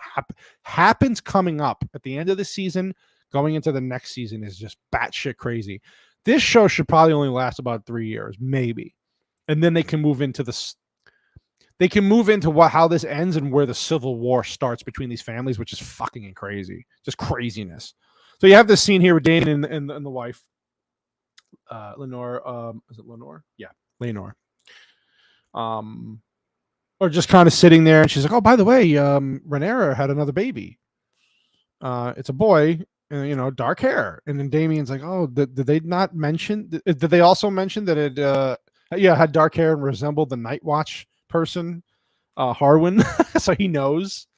happens coming up at the end of the season, going into the next season, is just batshit crazy. This show should probably only last about 3 years, maybe. And then they can move into how this ends and where the civil war starts between these families, which is fucking crazy. Just craziness. So you have this scene here with Damien and the wife, Lenore. Is it Lenore? Yeah, Lenore. Or just kind of sitting there, and she's like, "Oh, by the way, Rhaenyra had another baby. It's a boy, and dark hair." And then Damien's like, "Oh, did they not mention? Did they also mention that it, had dark hair and resembled the Night Watch person, Harwin?" So he knows.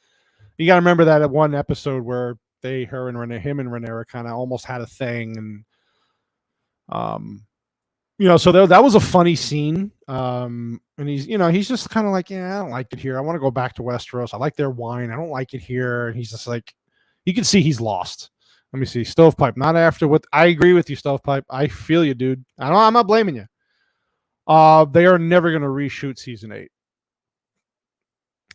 You got to remember that at one episode where him and Rhaenyra kind of almost had a thing, and so that was a funny scene. And he's just kind of like, yeah, I don't like it here. I want to go back to Westeros. I like their wine. I don't like it here. And he's just like, you can see he's lost. Let me see. Stovepipe, not after what I agree with you, Stovepipe. I feel you, dude. I'm not blaming you. They are never going to reshoot season 8.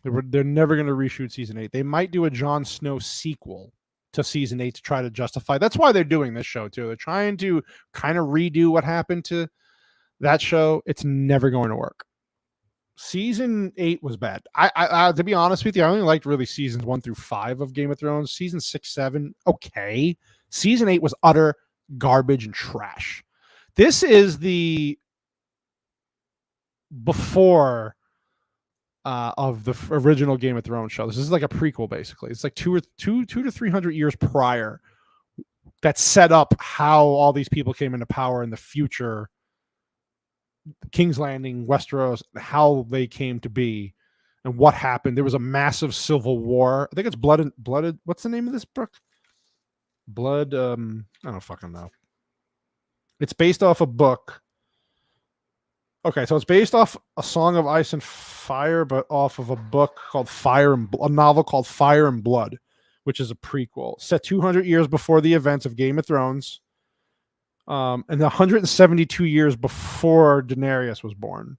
They're never going to reshoot season 8. They might do a Jon Snow sequel to season 8 to try to justify. That's why they're doing this show too. They're trying to kind of redo what happened to that show. It's never going to work. Season 8 was bad. I to be honest with you, I only liked really seasons 1 through 5 of Game of Thrones. Season 6, 7, okay. Season 8 was utter garbage and trash. This is the before of the original Game of Thrones show. This is like a prequel, basically. It's like 2 to 300 years prior that set up how all these people came into power in the future. King's Landing, Westeros, how they came to be and what happened. There was a massive civil war. I think it's Blooded. What's the name of this book? Blood. I don't fucking know. It's based off a book. Okay, so it's based off A Song of Ice and Fire, but off of a book called a novel called Fire and Blood, which is a prequel set 200 years before the events of Game of Thrones. And 172 years before Daenerys was born.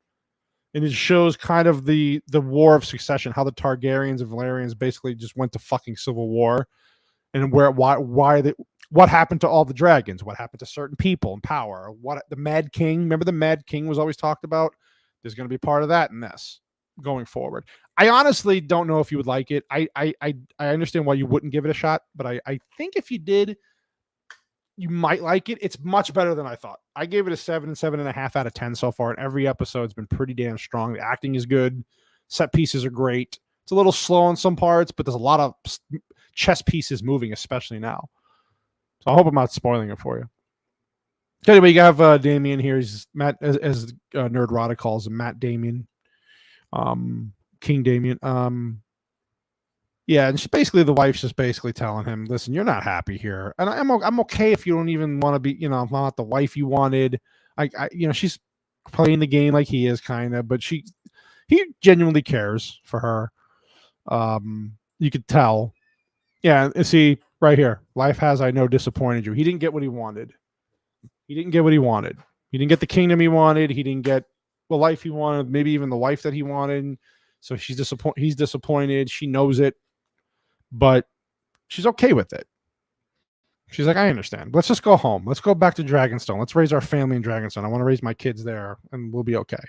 And it shows kind of the war of succession, how the Targaryens and Valerians basically just went to fucking civil war, and what happened to all the dragons, what happened to certain people in power, what the Mad King. Remember the Mad King was always talked about? There's going to be part of that in this going forward. I honestly don't know if you would like it. I understand why you wouldn't give it a shot, but I think if you did, you might like it. It's much better than I thought. I gave it a 7.5 out of 10 so far, and every episode's been pretty damn strong. The acting is good. Set pieces are great. It's a little slow on some parts, but there's a lot of chess pieces moving, especially now. So I hope I'm not spoiling it for you. Anyway, you have Damien here. He's Matt, as Nerdrotic calls him, Matt Damien, King Damien. Yeah, and she basically the wife's just basically telling him, "Listen, you're not happy here, and I'm okay if you don't even want to be, I'm not the wife you wanted." She's playing the game like he is, kind of, but he genuinely cares for her. You could tell. Yeah, and see right here, life has, I know, disappointed you. He didn't get what he wanted. He didn't get what he wanted. He didn't get the kingdom he wanted. He didn't get the life he wanted. Maybe even the wife that he wanted. So he's disappointed. She knows it, but she's okay with it. She's like, I understand. Let's just go home. Let's go back to Dragonstone. Let's raise our family in Dragonstone. I want to raise my kids there, and we'll be okay.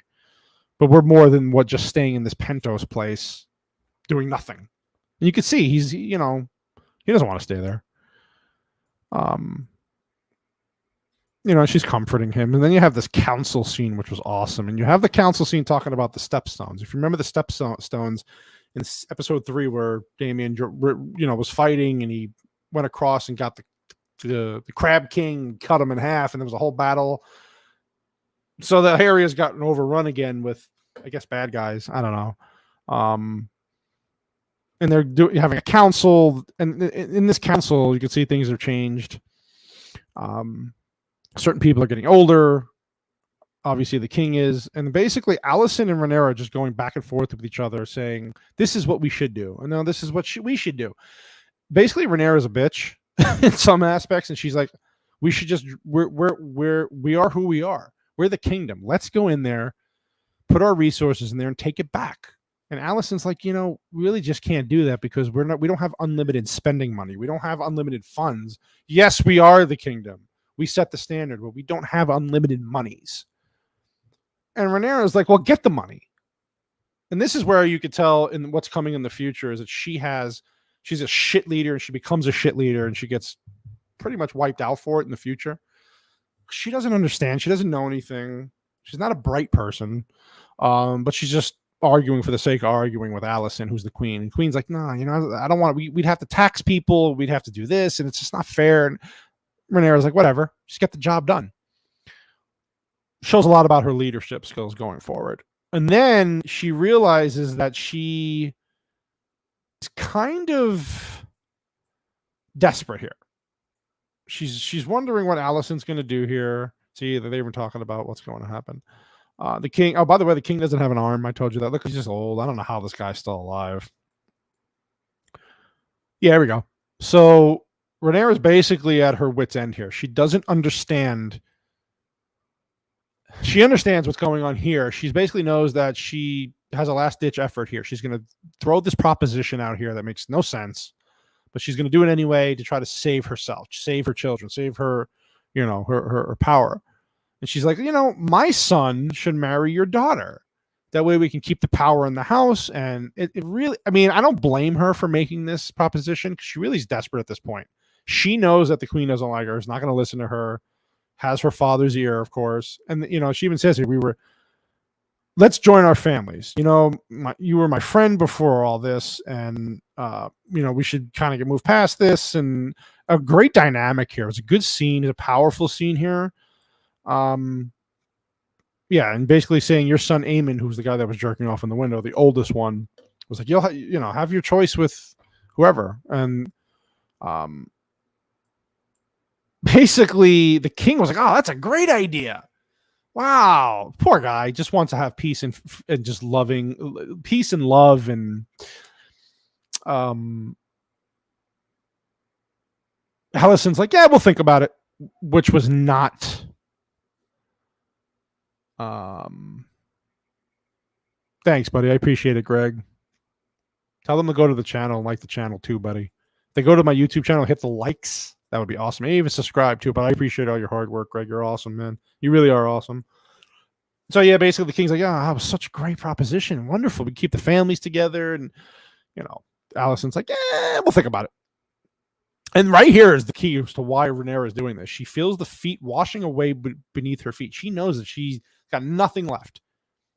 But we're more than what just staying in this Pentos place, doing nothing. And you can see he doesn't want to stay there. She's comforting him. And then you have this council scene, which was awesome. And you have the council scene talking about the stepstones. If you remember the stepstones in episode 3, where Damien, was fighting and he went across and got the Crab King, cut him in half, and there was a whole battle. So the area's gotten overrun again with, I guess, bad guys. I don't know. And they're having a council, and in this council, you can see things have changed. Certain people are getting older. Obviously, the king is, and basically, Allison and Rhaenyra are just going back and forth with each other, saying, "This is what we should do," and no, this is what we should do. Basically, Rhaenyra is a bitch in some aspects, and she's like, "We should just we are who we are. We're the kingdom. Let's go in there, put our resources in there, and take it back." And Allison's like, we really just can't do that because we don't have unlimited spending money. We don't have unlimited funds. Yes, we are the kingdom. We set the standard, but we don't have unlimited monies. And Rhaenyra is like, well, get the money. And this is where you could tell in what's coming in the future is that she's a shit leader, and she becomes a shit leader, and she gets pretty much wiped out for it in the future. She doesn't understand. She doesn't know anything. She's not a bright person, but she's just arguing for the sake of arguing with Allison, who's the queen. And Queen's like, no, I don't want. We'd have to tax people. We'd have to do this, and it's just not fair. And Rhaenyra's like, whatever, just get the job done. Shows a lot about her leadership skills going forward. And then she realizes that she is kind of desperate here. She's wondering what Allison's going to do here. See, they were talking about what's going to happen. The king. Oh, by the way, the king doesn't have an arm. I told you that. Look, he's just old. I don't know how this guy's still alive. Yeah, here we go. So Rhaenyra is basically at her wit's end here. She doesn't understand. She understands what's going on here. She basically knows that she has a last-ditch effort here. She's going to throw this proposition out here that makes no sense, but she's going to do it anyway to try to save herself, save her children, save her, her power. And she's like, my son should marry your daughter. That way we can keep the power in the house. And it really, I don't blame her for making this proposition because she really is desperate at this point. She knows that the queen doesn't like her, is not going to listen to her, has her father's ear, of course. And, she even says here, let's join our families. You were my friend before all this. And, we should kind of move past this. And a great dynamic here. It's a good scene. It's a powerful scene here. Yeah, and basically saying your son Aemon, who's the guy that was jerking off in the window, the oldest one, was like, you'll have your choice with whoever. And basically the king was like, oh, that's a great idea. Wow, poor guy just wants to have peace and just loving peace and love. And Allison's like, yeah, we'll think about it, which was not. Thanks, buddy. I appreciate it, Greg. Tell them to go to the channel and like the channel too, buddy. If they go to my YouTube channel, hit the likes. That would be awesome. Maybe even subscribe too, but I appreciate all your hard work, Greg. You're awesome, man. You really are awesome. So yeah, basically the king's like, yeah, that was such a great proposition. Wonderful. We keep the families together. And, Allison's like, yeah, we'll think about it. And right here is the key as to why Rhaenyra is doing this. She feels the feet washing away beneath her feet. She knows that she's got nothing left.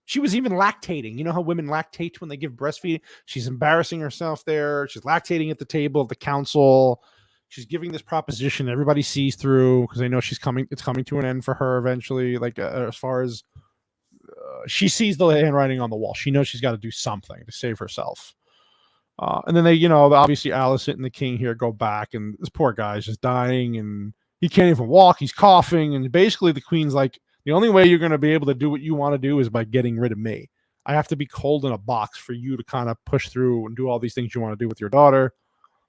She was even lactating. You know how women lactate when they give breastfeeding? She's embarrassing herself there. She's lactating at the table of the council. She's giving this proposition everybody sees through because they know she's coming. It's coming to an end for her eventually. Like as far as she sees the handwriting on the wall, she knows she's got to do something to save herself. And then they, obviously Alicent and the king here go back, and this poor guy's just dying, and he can't even walk. He's coughing, and basically the queen's like, the only way you're going to be able to do what you want to do is by getting rid of me. I have to be cold in a box for you to kind of push through and do all these things you want to do with your daughter,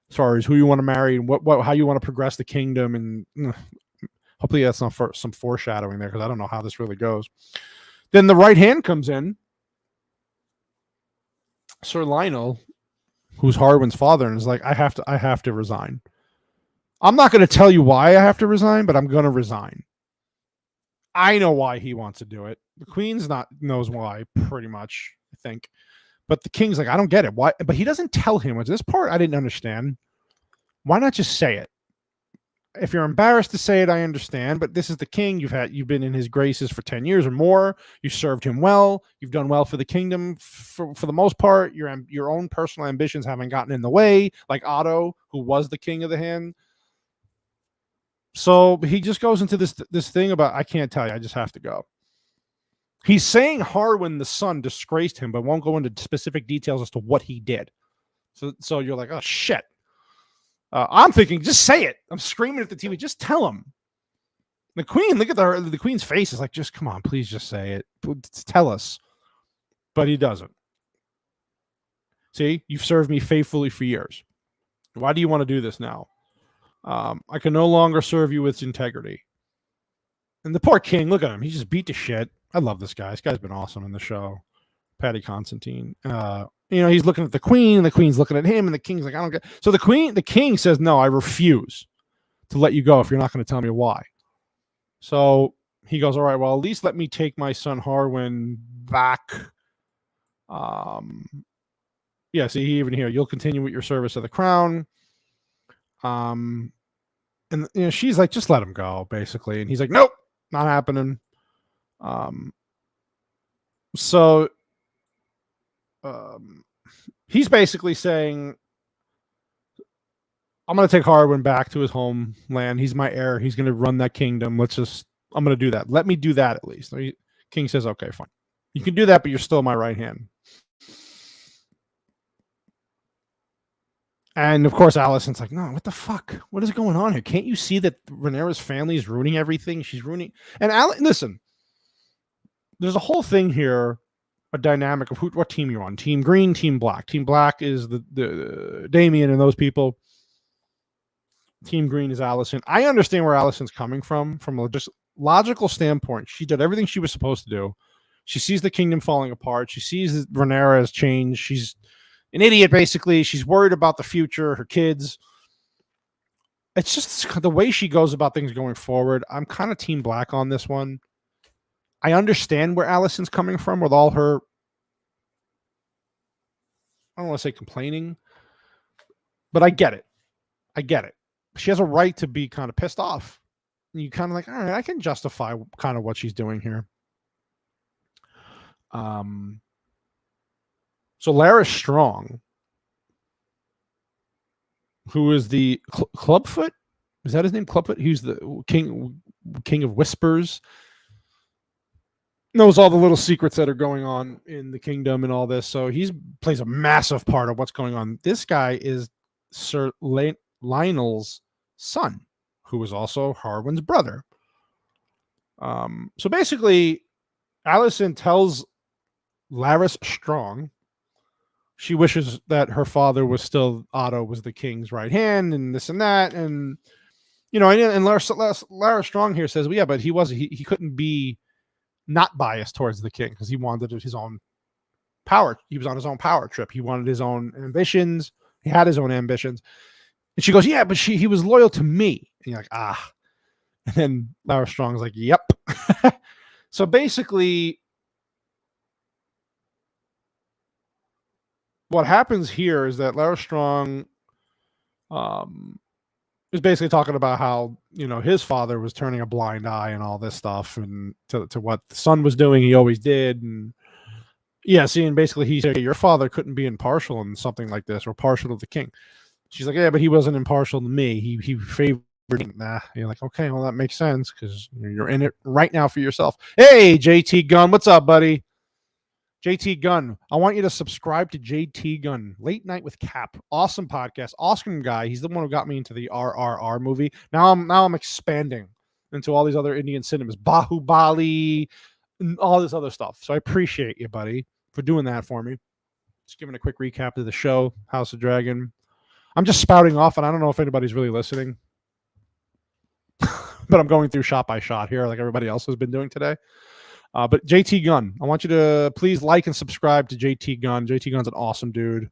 as far as who you want to marry and how you want to progress the kingdom. And hopefully that's not some foreshadowing there, because I don't know how this really goes. Then the right hand comes in, Sir Lionel, who's Harwin's father, and is like, I have to resign. I'm not going to tell you why I have to resign, but I'm going to resign. I know why he wants to do it. The queen's knows why, pretty much, I think. But the king's like, I don't get it. Why? But he doesn't tell him. This part I didn't understand. Why not just say it? If you're embarrassed to say it, I understand. But this is the king. You've been in his graces for 10 years or more. You served him well. You've done well for the kingdom for the most part. Your own personal ambitions haven't gotten in the way, like Otto, who was the king of the hand. So he just goes into this thing about, I can't tell you, I just have to go. He's saying Harwin, the son, disgraced him, but won't go into specific details as to what he did. So you're like, oh, shit. I'm thinking, just say it. I'm screaming at the TV. Just tell him. The queen, look at the queen's face. Is like, just come on, please just say it. Tell us. But he doesn't. See, you've served me faithfully for years. Why do you want to do this now? I can no longer serve you with integrity. And the poor king, look at him. He just beat to shit. I love this guy. This guy's been awesome in the show. Paddy Constantine. He's looking at the queen, and the queen's looking at him, and the king's like, I don't get. So the king says, no, I refuse to let you go if you're not going to tell me why. So he goes, all right, well, at least let me take my son Harwin back. See, even here, you'll continue with your service of the crown. And she's like, just let him go, basically. And he's like, nope, not happening. He's basically saying, I'm going to take Harwin back to his homeland. He's my heir. He's going to run that kingdom. I'm going to do that. Let me do that at least. King says, okay, fine. You can do that, but you're still my right hand. And of course, Alicent's like, no, what the fuck? What is going on here? Can't you see that Rhaenyra's family is ruining everything? She's ruining. And listen, there's a whole thing here, a dynamic of what team you're on. Team green, team black. Team black is the Damien and those people. Team green is Alicent. I understand where Alicent's coming from a just logical standpoint. She did everything she was supposed to do. She sees the kingdom falling apart. She sees that Rhaenyra has changed. She's an idiot, basically. She's worried about the future, her kids. It's just the way she goes about things going forward. I'm kind of team black on this one. I understand where Alicent's coming from with all her, I don't want to say complaining, but I get it. She has a right to be kind of pissed off. And you kind of like, all right, I can justify kind of what she's doing here. So Larys Strong, who is the Clubfoot? Is that his name? Clubfoot? He's the king of whispers. Knows all the little secrets that are going on in the kingdom and all this. So he plays a massive part of what's going on. This guy is Sir Lionel's son, who is also Harwin's brother. So basically, Alicent tells Larys Strong she wishes that her father was still Otto was the king's right hand and this and that. And, and Larys Strong here says, well, yeah, but he couldn't be not biased towards the king because he wanted his own power. He was on his own power trip. He wanted his own ambitions. He had his own ambitions. And she goes, yeah, but he was loyal to me. And you're like, ah. And then Larys Strong's like, yep. So basically, what happens here is that Larys Strong is basically talking about how, his father was turning a blind eye and all this stuff, and to what the son was doing, he always did. And and basically he said, your father couldn't be impartial in something like this or partial to the king. She's like, yeah, but he wasn't impartial to me. He favored me. Nah. You're like, okay, well, that makes sense because you're in it right now for yourself. Hey, JT Gunn, what's up, buddy? JT Gunn, I want you to subscribe to JT Gunn, Late Night with Cap. Awesome podcast, awesome guy. He's the one who got me into the RRR movie. Now I'm expanding into all these other Indian cinemas, Bahubali, and all this other stuff. So I appreciate you, buddy, for doing that for me. Just giving a quick recap of the show, House of Dragon. I'm just spouting off, and I don't know if anybody's really listening, but I'm going through shot by shot here, like everybody else has been doing today. But JT Gunn, I want you to please like and subscribe to JT Gunn. JT Gunn's an awesome dude.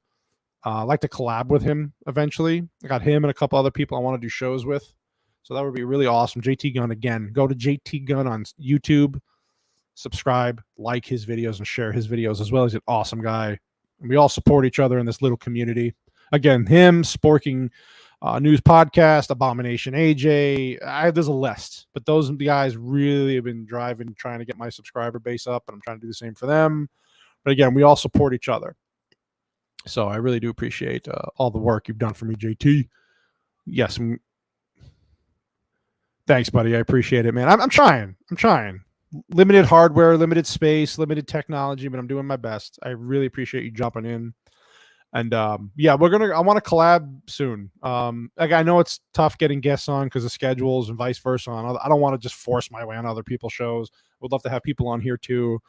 I'd like to collab with him eventually. I got him and a couple other people I want to do shows with. So that would be really awesome. JT Gunn, again, go to JT Gunn on YouTube, subscribe, like his videos, and share his videos as well. He's an awesome guy. And we all support each other in this little community. Again, him, Sporking News Podcast, Abomination AJ. There's a list, but those guys really have been trying to get my subscriber base up, and I'm trying to do the same for them. But again, we all support each other. So I really do appreciate all the work you've done for me, JT. Yes. Thanks, buddy. I appreciate it, man. I'm trying. Limited hardware, limited space, limited technology, but I'm doing my best. I really appreciate you jumping in. And yeah, I want to collab soon. Like I know it's tough getting guests on because of schedules and vice versa. I don't want to just force my way on other people's shows. Would love to have people on here too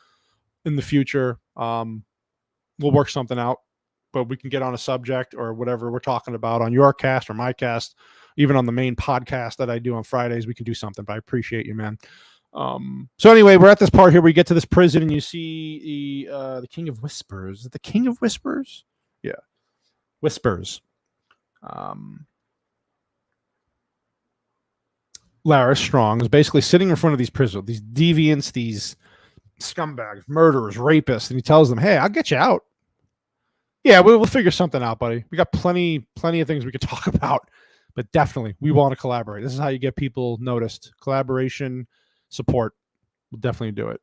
in the future. We'll work something out, but we can get on a subject or whatever we're talking about on your cast or my cast, even on the main podcast that I do on Fridays. We can do something. But I appreciate you, man. So anyway, we're at this part here where you get to this prison and you see the King of Whispers. Is it the King of Whispers? Yeah. Whispers. Lara Strong is basically sitting in front of these prisoners, these deviants, these scumbags, murderers, rapists, and he tells them, hey, I'll get you out. Yeah, we'll figure something out, buddy. We got plenty of things we could talk about, but definitely we want to collaborate. This is how you get people noticed. Collaboration, support. We'll definitely do it.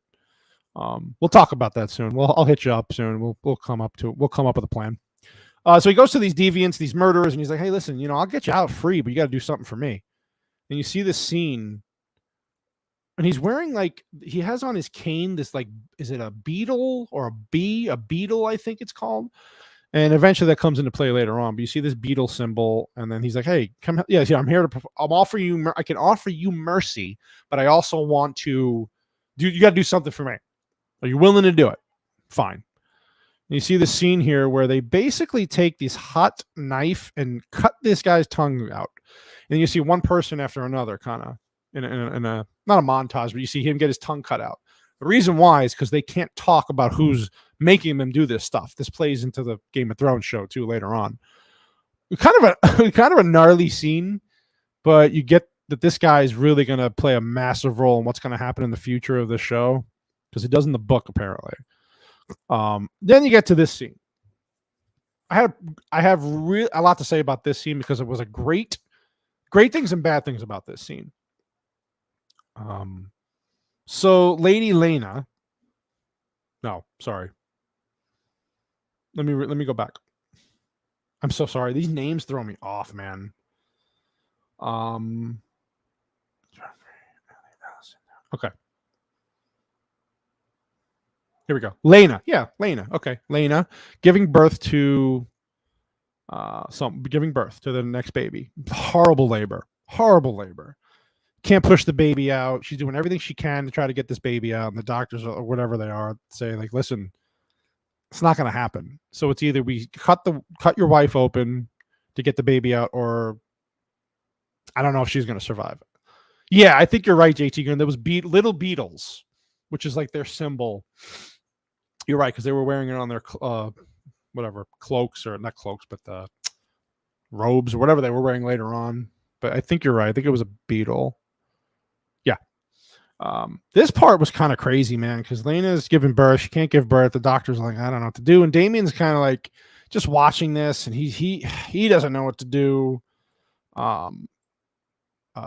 We'll talk about that soon. I'll hit you up soon. We'll come up with a plan. So he goes to these deviants, these murderers, and he's like, hey, listen, I'll get you out free, but you got to do something for me. And you see this scene, and he's wearing he has on his cane this is it a beetle or a bee? A beetle, I think it's called. And eventually that comes into play later on. But you see this beetle symbol, and then he's like, hey, come, yeah, I'm here to, I can offer you mercy, but I also want to you got to do something for me. Are you willing to do it? Fine. And you see the scene here where they basically take this hot knife and cut this guy's tongue out. And you see one person after another kind of in a, not a montage, but you see him get his tongue cut out. The reason why is because they can't talk about who's making them do this stuff. This plays into the Game of Thrones show too later on. Kind of a gnarly scene, but you get that this guy is really going to play a massive role in what's going to happen in the future of the show, because it does in the book apparently. Then you get to this scene. I have a lot to say about this scene because it was a great things and bad things about this scene. So Lady Lena. No, sorry. Let me go back. I'm so sorry. These names throw me off, man. Okay. Here we go. Lena. Yeah, Lena. Okay. Lena giving birth to the next baby. Horrible labor. Can't push the baby out. She's doing everything she can to try to get this baby out, and the doctors or whatever they are say, like, listen, it's not going to happen. So it's either we cut your wife open to get the baby out, or I don't know if she's going to survive. Yeah, I think you're right, JT. There was little beetles, which is like their symbol. You're right, because they were wearing it on their cloaks, or not cloaks, but robes or whatever they were wearing later on. But I think you're right. I think it was a beetle. Yeah. This part was kind of crazy, man, because Lena's giving birth. She can't give birth. The doctor's like, I don't know what to do. And Damien's kind of like just watching this, and he doesn't know what to do.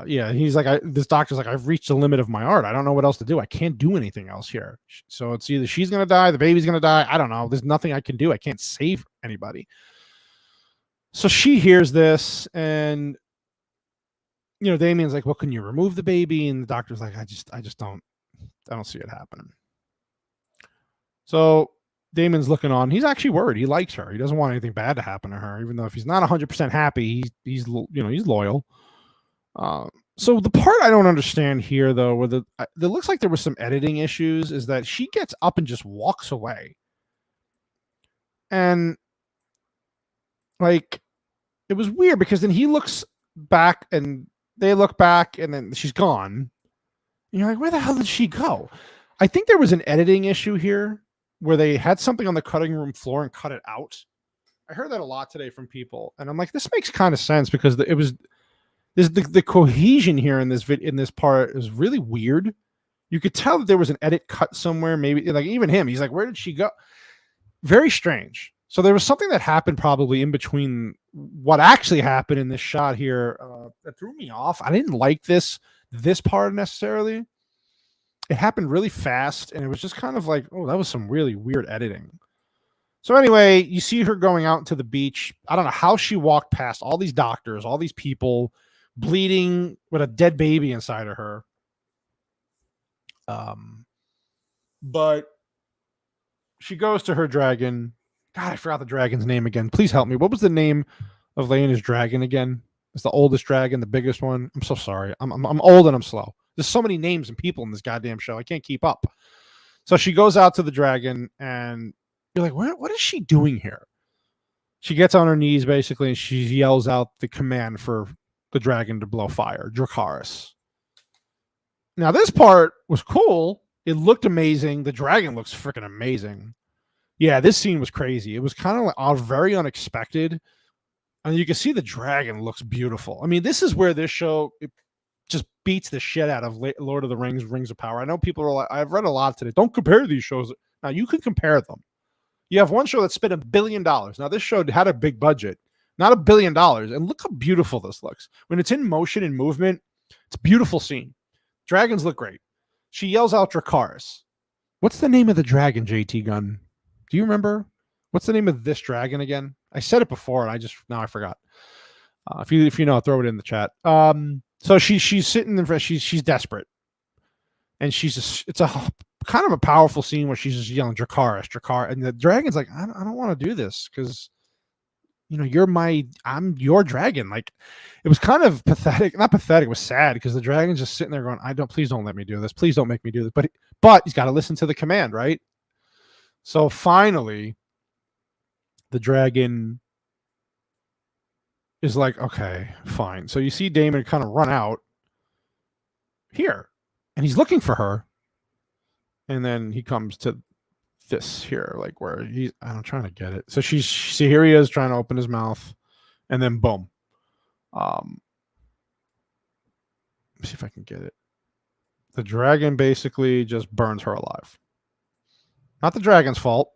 Yeah, he's like, this doctor's like, I've reached the limit of my art. I don't know what else to do. I can't do anything else here. So it's either she's going to die, the baby's going to die. I don't know. There's nothing I can do. I can't save anybody. So she hears this, and Damien's like, "Well, can you remove the baby?" And the doctor's like, I don't see it happening." So Damon's looking on. He's actually worried. He likes her. He doesn't want anything bad to happen to her, even though if he's not 100% happy, he's loyal. So the part I don't understand here, though, where it looks like there was some editing issues, is that she gets up and just walks away, and like it was weird because then he looks back and they look back, and then she's gone. And you're like, where the hell did she go? I think there was an editing issue here where they had something on the cutting room floor and cut it out. I heard that a lot today from people, and I'm like, this makes kind of sense because it was the cohesion here in this part is really weird. You could tell that there was an edit cut somewhere. Maybe like even him, he's like, where did she go? Very strange. So there was something that happened probably in between what actually happened in this shot here that threw me off. I didn't like this part necessarily. It happened really fast, and it was just kind of like, oh, that was some really weird editing. So anyway, you see her going out to the beach. I don't know how she walked past all these doctors, all these people bleeding with a dead baby inside of her. But she goes to her dragon. God, I forgot the dragon's name again. Please help me. What was the name of Lena's dragon again? It's the oldest dragon, the biggest one. I'm so sorry. I'm old and I'm slow. There's so many names and people in this goddamn show. I can't keep up. So she goes out to the dragon, and you're like, what is she doing here? She gets on her knees, basically, and she yells out the command for the dragon to blow fire, Dracarys. Now, this part was cool. It looked amazing. The dragon looks freaking amazing. Yeah, this scene was crazy. It was kind of like very unexpected. And you can see the dragon looks beautiful. I mean, this is where this show just beats the shit out of Lord of the Rings, Rings of Power. I know people are like, I've read a lot today. Don't compare these shows. Now, you can compare them. You have one show that spent $1 billion. Now, this show had a big budget, not $1 billion. And look how beautiful this looks. When it's in motion and movement, it's a beautiful scene. Dragons look great. She yells out Dracarys. What's the name of the dragon, JT Gunn? Do you remember? What's the name of this dragon again? I said it before, and I forgot. If you know, throw it in the chat. So she's sitting in front. She's desperate, and it's a kind of a powerful scene where she's just yelling Dracarys, and the dragon's like, I don't want to do this because I'm your dragon. Like, it was kind of pathetic. Not pathetic. It was sad because the dragon's just sitting there going, please don't let me do this. Please don't make me do this. But he's got to listen to the command, right? So finally, the dragon is like, okay, fine. So you see Damon kind of run out here, and he's looking for her. And then he comes to this here, like where I'm trying to get it. So here he is trying to open his mouth, and then boom. Let's see if I can get it. The dragon basically just burns her alive. Not the dragon's fault.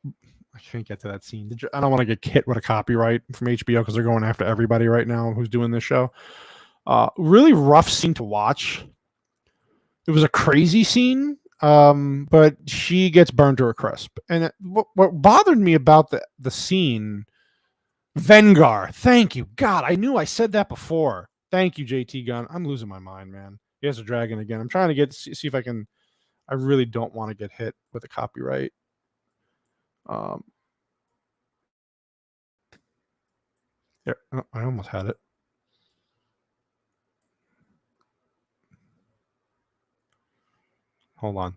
I can't get to that scene. I don't want to get hit with a copyright from HBO because they're going after everybody right now who's doing this show. Really rough scene to watch. It was a crazy scene, but she gets burned to a crisp. And what bothered me about the scene, Vengar. Thank you. God, I knew I said that before. Thank you, JT Gunn. I'm losing my mind, man. He has a dragon again. I'm trying to see if I can. I really don't want to get hit with a copyright. There, I almost had it. Hold on.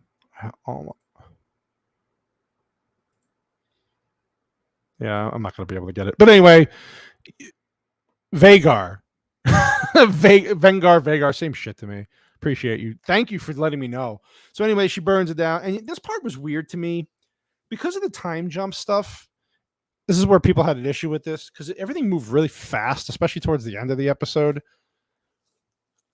Yeah, I'm not going to be able to get it. But anyway, Vagar. Vengar, same shit to me. Appreciate you. Thank you for letting me know. So anyway, she burns it down. And this part was weird to me because of the time jump stuff. This is where people had an issue with this because everything moved really fast, especially towards the end of the episode.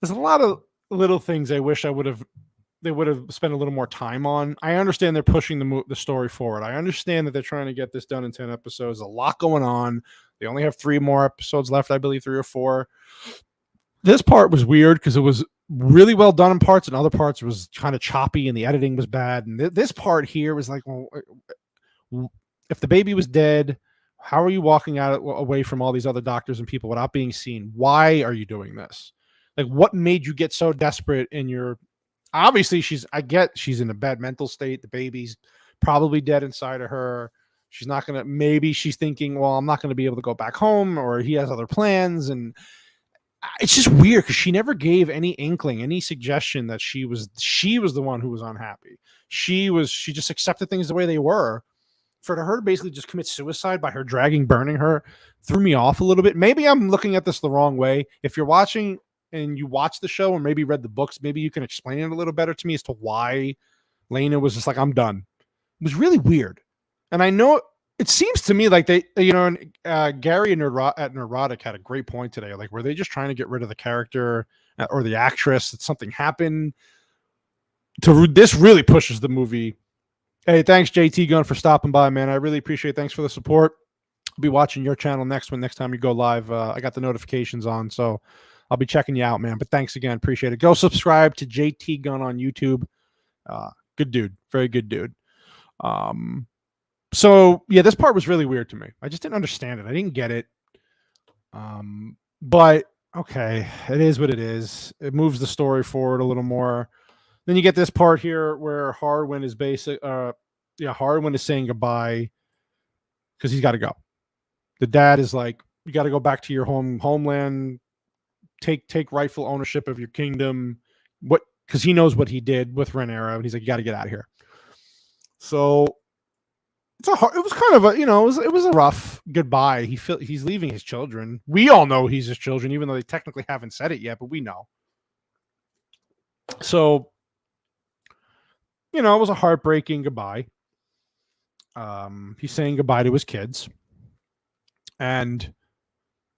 There's a lot of little things I wish they would have spent a little more time on. I understand they're pushing the story forward. I understand that they're trying to get this done in 10 episodes. A lot going on. They only have 3 more episodes left, I believe, 3 or 4. This part was weird because it was really well done in parts, and other parts was kind of choppy, and the editing was bad. And this part here was like, well, if the baby was dead, How are you walking out away from all these other doctors and people without being seen? Why are you doing this? Like, what made you get so desperate in your? Obviously, I get she's in a bad mental state. The baby's probably dead inside of her. She's not gonna. Maybe she's thinking, well, I'm not gonna be able to go back home, or he has other plans, and it's just weird because she never gave any inkling, any suggestion that she was the one who was unhappy. She just accepted things the way they were. For her to basically just commit suicide by her burning her, threw me off a little bit. Maybe I'm looking at this the wrong way. If you're watching and you watch the show or maybe read the books, maybe you can explain it a little better to me as to why Lena was just like, I'm done. It was really weird. And I know it seems to me like they, Gary at Neurotic had a great point today. Like, were they just trying to get rid of the character or the actress that something happened? This really pushes the movie. Hey, thanks, JT Gunn, for stopping by, man. I really appreciate it. Thanks for the support. I'll be watching your channel next time you go live. I got the notifications on, so I'll be checking you out, man. But thanks again. Appreciate it. Go subscribe to JT Gunn on YouTube. Good dude. Very good dude. So, yeah, this part was really weird to me. I just didn't understand it. I didn't get it. But, okay, it is what it is. It moves the story forward a little more. Then you get this part here where Harwin is Harwin is saying goodbye because he's got to go. The dad is like, you got to go back to your homeland, take rightful ownership of your kingdom. Because he knows what he did with Rhaenyra, and he's like, you got to get out of here. So it was kind of it was a rough goodbye. He's leaving his children. We all know he's his children, even though they technically haven't said it yet, but we know. So, it was a heartbreaking goodbye. He's saying goodbye to his kids. And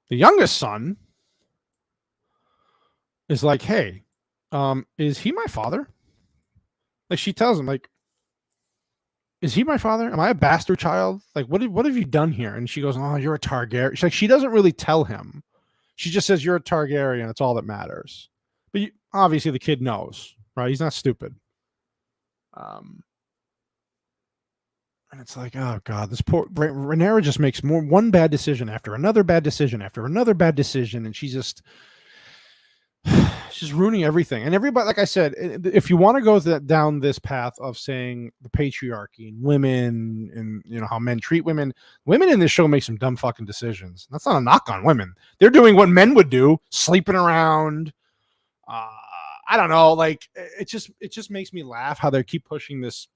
the youngest son is like, hey, is he my father? Like, she tells him, like, is he my father? Am I a bastard child? Like, what have you done here? And she goes, oh, you're a Targaryen. She's like, she doesn't really tell him. She just says, you're a Targaryen. It's all that matters. But obviously the kid knows, right? He's not stupid. And it's like, oh God, this poor Rhaenyra just makes one bad decision after another bad decision after another bad decision, and she's just ruining everything. And everybody, like I said, if you want to go down this path of saying the patriarchy and women and how men treat women in this show make some dumb fucking decisions. That's not a knock on women. They're doing what men would do, sleeping around. I don't know. Like, it just makes me laugh how they keep pushing this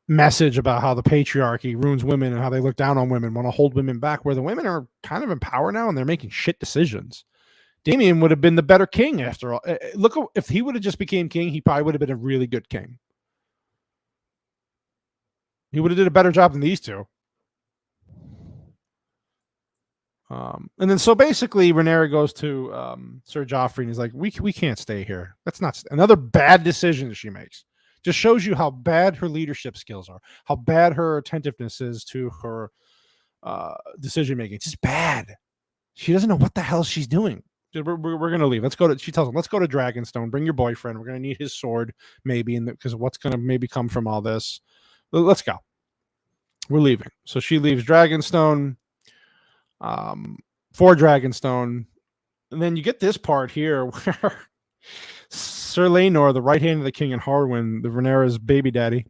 message about how the patriarchy ruins women and how they look down on women, want to hold women back, where the women are kind of in power now and they're making shit decisions. Damian would have been the better king after all. Look, if he would have just became king, he probably would have been a really good king. He would have did a better job than these two. And then so basically Rhaenyra goes to Sir Joffrey and he's like, we can't stay here. That's not another bad decision she makes. Just shows you how bad her leadership skills are, how bad her attentiveness is to her decision making. It's just bad. She doesn't know what the hell she's doing. We're going to leave. She tells him, let's go to Dragonstone. Bring your boyfriend. We're going to need his sword, maybe, because what's going to maybe come from all this. Let's go. We're leaving. So she leaves Dragonstone for Dragonstone. And then you get this part here where Sir Laenor, the right hand of the king, and Harwin, the Rhaenyra's baby daddy,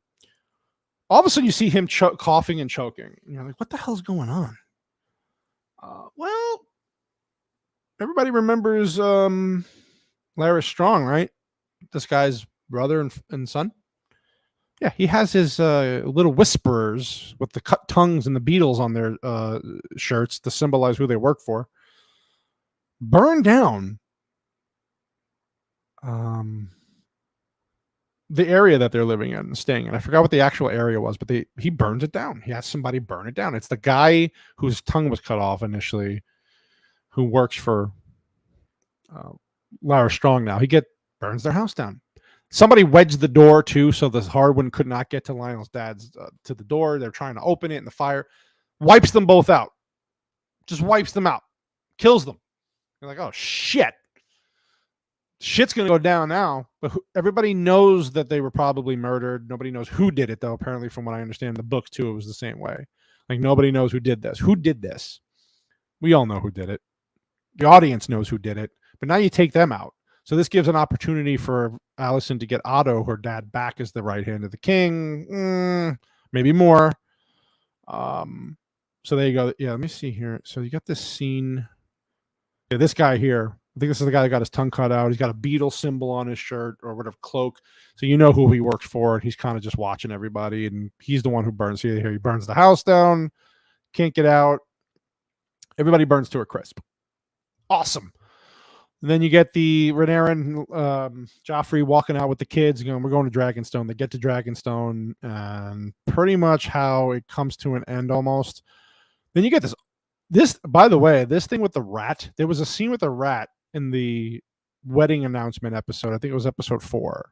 all of a sudden you see him coughing and choking. And you're like, what the hell's going on? Well, everybody remembers Larys Strong, right? This guy's brother and son. Yeah, he has his little whisperers with the cut tongues and the beetles on their shirts to symbolize who they work for. Burn down the area that they're living in and staying in. I forgot what the actual area was, but he burns it down. He has somebody burn it down. It's the guy whose tongue was cut off initially, who works for Larys Strong now. Burns their house down. Somebody wedged the door too, so the Harwin could not get to Lionel's dad's to the door. They're trying to open it, and the fire wipes them both out. Just wipes them out, kills them. You're like, oh shit, shit's gonna go down now. But everybody knows that they were probably murdered. Nobody knows who did it, though. Apparently, from what I understand in the books too, it was the same way. Like nobody knows who did this. Who did this? We all know who did it. The audience knows who did it, but now you take them out. So this gives an opportunity for Allison to get Otto, her dad, back as the right hand of the king. Maybe more. So there you go. Yeah, let me see here. So you got this scene. Yeah, this guy here. I think this is the guy that got his tongue cut out. He's got a beetle symbol on his shirt or whatever cloak. So you know who he works for. He's kind of just watching everybody, and he's the one who burns. See here, he burns the house down. Can't get out. Everybody burns to a crisp. Awesome. And then you get the Rhaenyra and Joffrey walking out with the kids, going, we're going to Dragonstone. They get to Dragonstone, and pretty much how it comes to an end almost. Then you get this, by the way, this thing with the rat. There was a scene with a rat in the wedding announcement episode. I think it was episode 5,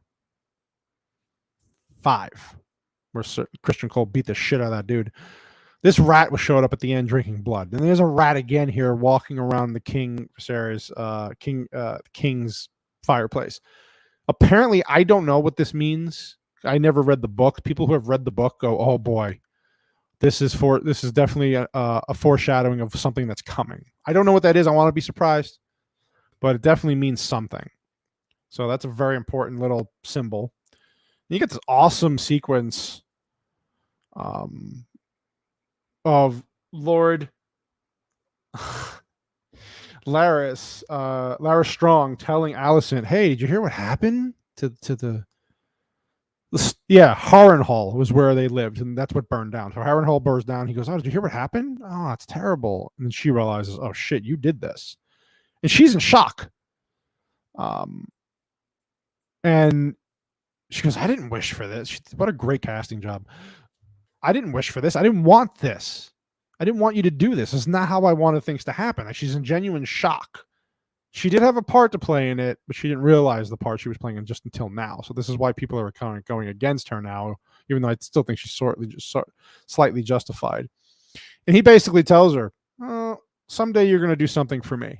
where Christian Cole beat the shit out of that dude. This rat was showed up at the end drinking blood. And there's a rat again here walking around the King's fireplace. Apparently, I don't know what this means. I never read the book. People who have read the book go, oh boy, this is definitely a foreshadowing of something that's coming. I don't know what that is. I want to be surprised, but it definitely means something. So that's a very important little symbol. And you get this awesome sequence of Lord Larys Strong telling Alicent, hey, did you hear what happened to the Harrenhal was where they lived, and that's what burned down. So Harrenhal burns down. He goes, oh, did you hear what happened? Oh, it's terrible. And then she realizes, oh shit, you did this. And she's in shock. And she goes, I didn't wish for this. What a great casting job. I didn't wish for this. I didn't want this. I didn't want you to do this. It's not how I wanted things to happen. Like, she's in genuine shock. She did have a part to play in it, but she didn't realize the part she was playing in just until now. So this is why people are kind of going against her now, even though I still think she's slightly justified. And he basically tells her, oh, someday you're going to do something for me.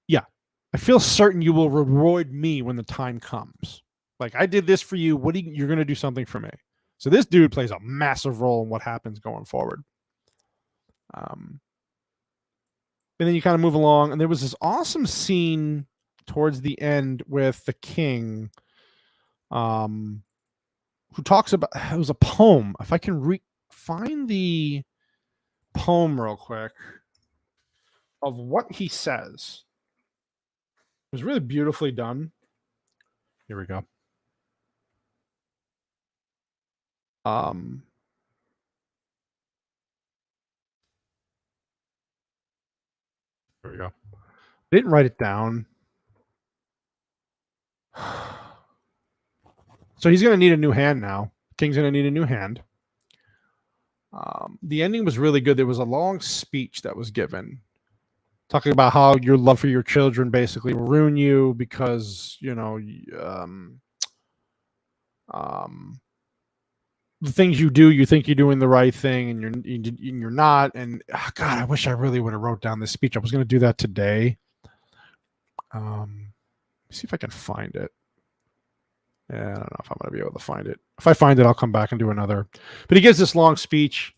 Yeah. I feel certain you will reward me when the time comes. Like, I did this for you. You're going to do something for me. So this dude plays a massive role in what happens going forward. And then you kind of move along, and there was this awesome scene towards the end with the king, who talks about, it was a poem. If I can find the poem real quick of what he says. It was really beautifully done. Here we go. There we go. I didn't write it down. So he's going to need a new hand now. King's going to need a new hand. The ending was really good. There was a long speech that was given, talking about how your love for your children basically will ruin you because, you know, the things you do, you think you're doing the right thing, and you're not. And God, I wish I really would have wrote down this speech. I was going to do that today. See if I can find it. Yeah, I don't know if I'm going to be able to find it. If I find it, I'll come back and do another. But he gives this long speech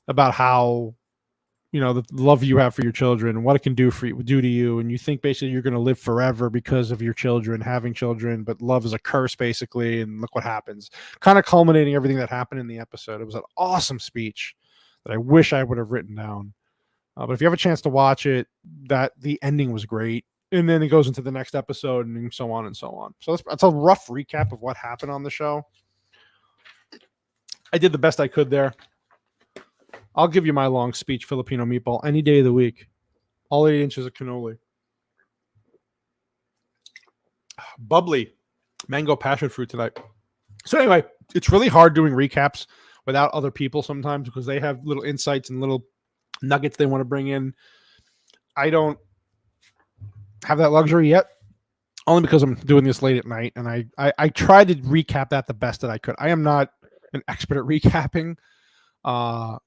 about how, you know, the love you have for your children and what it can do to you. And you think basically you're going to live forever because of your children, having children, but love is a curse basically. And look what happens. Kind of culminating everything that happened in the episode. It was an awesome speech that I wish I would have written down. But if you have a chance to watch it, the ending was great. And then it goes into the next episode and so on and so on. So that's a rough recap of what happened on the show. I did the best I could there. I'll give you my long speech, Filipino meatball, any day of the week. All 8 inches of cannoli. Bubbly mango passion fruit tonight. So anyway, it's really hard doing recaps without other people sometimes because they have little insights and little nuggets they want to bring in. I don't have that luxury yet, only because I'm doing this late at night, and I tried to recap that the best that I could. I am not an expert at recapping. I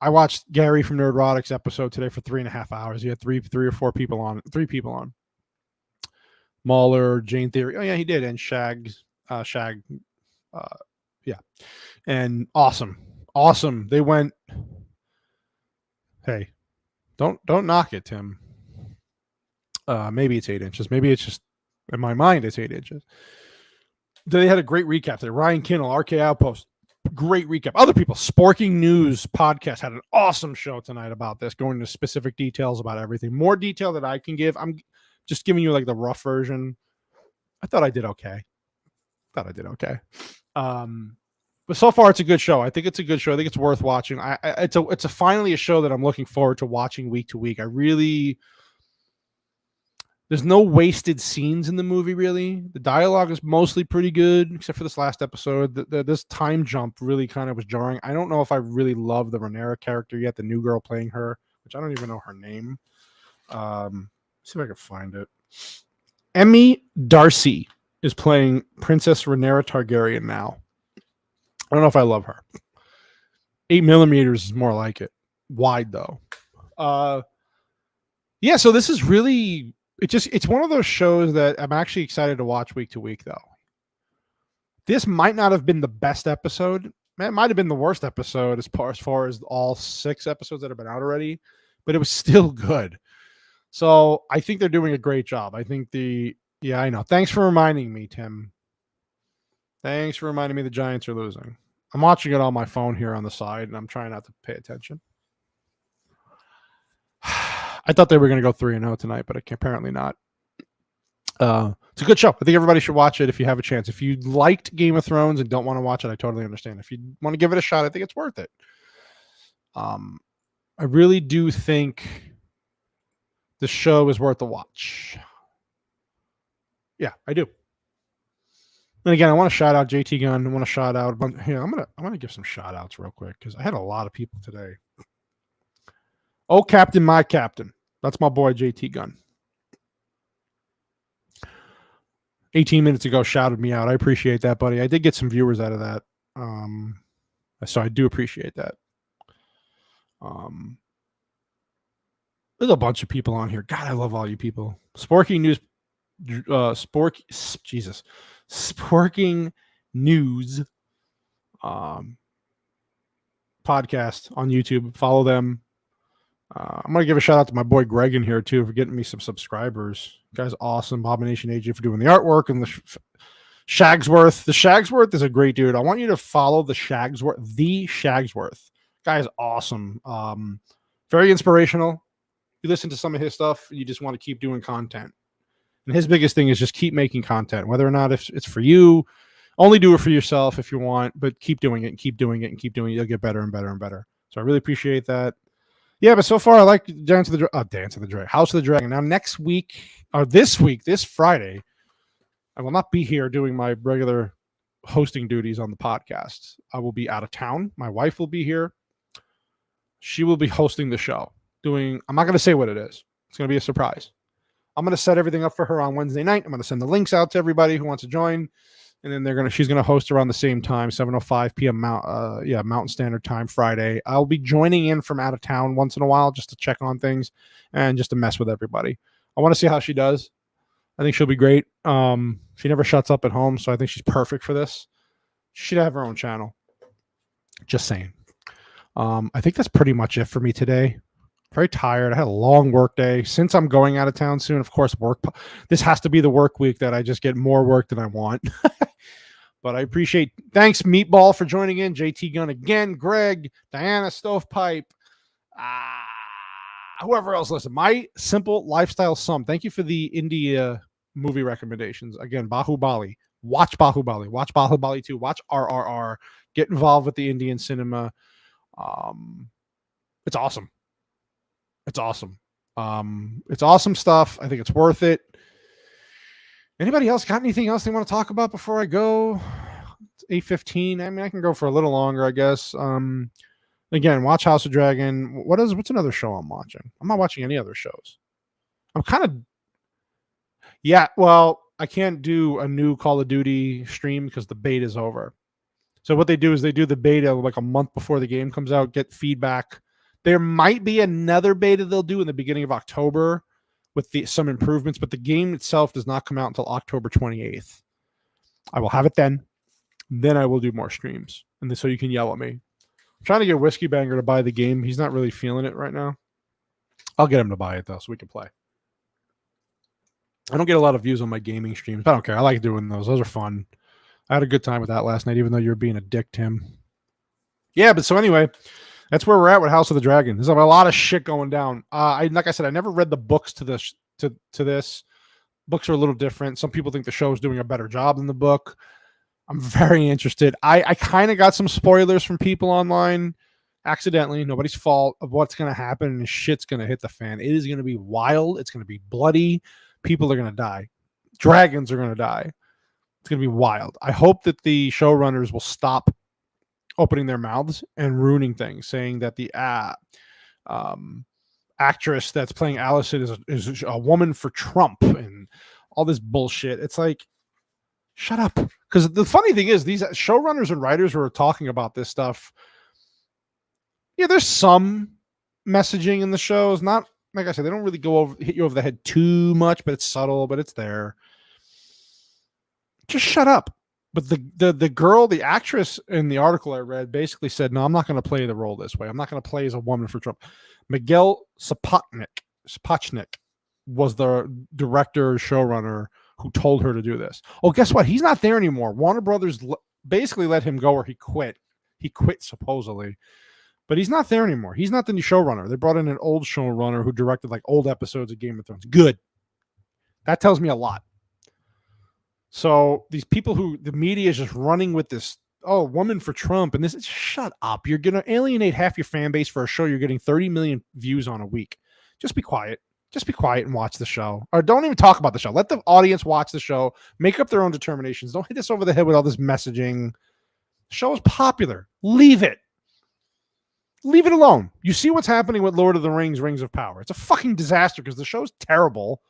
watched Gary from Nerdrotics episode today for 3.5 hours. He had three or four people on. 3 people on. Mauler, Jane Theory. Oh yeah, he did. And Shag. Yeah. And awesome Awesome. They went. Hey, don't knock it, Tim. Maybe it's 8 inches. Maybe it's just in my mind it's 8 inches. They had a great recap there. Ryan Kinnell, RK Outpost, great recap. Other people, Sporking News podcast had an awesome show tonight about this, going into specific details about everything. More detail that I can give. I'm just giving you like the rough version. I thought I did okay. But so far it's a good show. I think it's a good show. I think it's worth watching. It's finally a show that I'm looking forward to watching week to week. There's no wasted scenes in the movie, really. The dialogue is mostly pretty good, except for this last episode. This time jump really kind of was jarring. I don't know if I really love the Rhaenyra character yet, the new girl playing her, which I don't even know her name. See if I can find it. Emmy Darcy is playing Princess Rhaenyra Targaryen now. I don't know if I love her. 8mm is more like it. Wide, though. Yeah, so this is really... It's one of those shows that I'm actually excited to watch week to week, though. This might not have been the best episode. It might have been the worst episode as far as all 6 episodes that have been out already, but it was still good. So I think they're doing a great job. I think yeah, I know. Thanks for reminding me, Tim. Thanks for reminding me the Giants are losing. I'm watching it on my phone here on the side, and I'm trying not to pay attention. I thought they were going to go 3-0 tonight, but apparently not. It's a good show. I think everybody should watch it if you have a chance. If you liked Game of Thrones and don't want to watch it, I totally understand. If you want to give it a shot, I think it's worth it. I really do think the show is worth a watch. Yeah, I do. And again, I want to shout out JT Gunn. I want to shout out. Here, I'm gonna give some shout outs real quick because I had a lot of people today. Oh, Captain, my Captain. That's my boy, JT Gunn. 18 minutes ago, shouted me out. I appreciate that, buddy. I did get some viewers out of that. So I do appreciate that. There's a bunch of people on here. God, I love all you people. Sporking News. Sporking News podcast on YouTube. Follow them. I'm going to give a shout out to my boy Greg in here, too, for getting me some subscribers. Guy's awesome. Abomination AJ for doing the artwork. And the Shagsworth. The Shagsworth is a great dude. I want you to follow the Shagsworth. The Shagsworth. Guy is awesome. Very inspirational. You listen to some of his stuff, you just want to keep doing content. And his biggest thing is just keep making content, whether or not it's for you. Only do it for yourself if you want, but keep doing it and keep doing it and keep doing it. You'll get better and better and better. So I really appreciate that. Yeah, but so far I like House of the Dragon. Now next week, or this Friday, I will not be here doing my regular hosting duties on the podcast. I will be out of town. My wife will be here. She will be hosting the show. I'm not going to say what it is. It's going to be a surprise. I'm going to set everything up for her on Wednesday night. I'm going to send the links out to everybody who wants to join. And then she's going to host around the same time, 7:05 p.m. Mountain Standard Time Friday. I'll be joining in from out of town once in a while just to check on things and just to mess with everybody. I want to see how she does. I think she'll be great. She never shuts up at home, so I think she's perfect for this. She should have her own channel. Just saying. I think that's pretty much it for me today. Very tired. I had a long work day. Since I'm going out of town soon, of course, this has to be the work week that I just get more work than I want. But I appreciate. Thanks, Meatball, for joining in. JT Gunn again. Greg, Diana Stovepipe, whoever else listened. My Simple Lifestyle Sum. Thank you for the India movie recommendations. Again, Bahubali. Watch Bahubali. Watch Bahubali 2. Watch RRR. Get involved with the Indian cinema. It's awesome. It's awesome. It's awesome stuff. I think it's worth it. Anybody else got anything else they want to talk about before I go? It's 8:15. I mean, I can go for a little longer, I guess. Again, watch House of Dragon. What's another show I'm watching? I'm not watching any other shows. Well, I can't do a new Call of Duty stream because the beta is over. So what they do is they do the beta like a month before the game comes out, get feedback. There might be another beta they'll do in the beginning of October with some improvements, but the game itself does not come out until October 28th. I will have it then. Then I will do more streams. And so you can yell at me. trying to get Whiskey Banger to buy the game. He's not really feeling it right now. I'll get him to buy it though, so we can play. I don't get a lot of views on my gaming streams, but I don't care. I like doing those. Those are fun. I had a good time with that last night, even though you're being a dick, Tim. Yeah, but so anyway, that's where we're at with House of the Dragon. There's a lot of shit going down. Like I said, I never read the books to this. To this, books are a little different. Some people think the show is doing a better job than the book. I'm very interested. I kind of got some spoilers from people online, accidentally, nobody's fault, of what's going to happen, and shit's going to hit the fan. It is going to be wild. It's going to be bloody. People are going to die. Dragons are going to die. It's going to be wild. I hope that the showrunners will stop opening their mouths and ruining things, saying that the actress that's playing Allison is a woman for Trump and all this bullshit. It's like, shut up. Because the funny thing is, these showrunners and writers who are talking about this stuff, yeah, there's some messaging in the shows. Not, like I said, they don't really hit you over the head too much, but it's subtle, but it's there. Just shut up. But the girl, the actress in the article I read basically said, no, I'm not going to play the role this way. I'm not going to play as a woman for Trump. Miguel Sapochnik was the director, showrunner who told her to do this. Oh, guess what? He's not there anymore. Warner Brothers basically let him go, or he quit. He quit, supposedly. But he's not there anymore. He's not the new showrunner. They brought in an old showrunner who directed like old episodes of Game of Thrones. Good. That tells me a lot. So these people who the media is just running with this, oh, woman for Trump, and this, shut up. You're going to alienate half your fan base for a show you're getting 30 million views on a week. Just be quiet. Just be quiet and watch the show. Or don't even talk about the show. Let the audience watch the show. Make up their own determinations. Don't hit us over the head with all this messaging. The show is popular. Leave it. Leave it alone. You see what's happening with Lord of the Rings, Rings of Power. It's a fucking disaster because the show's terrible.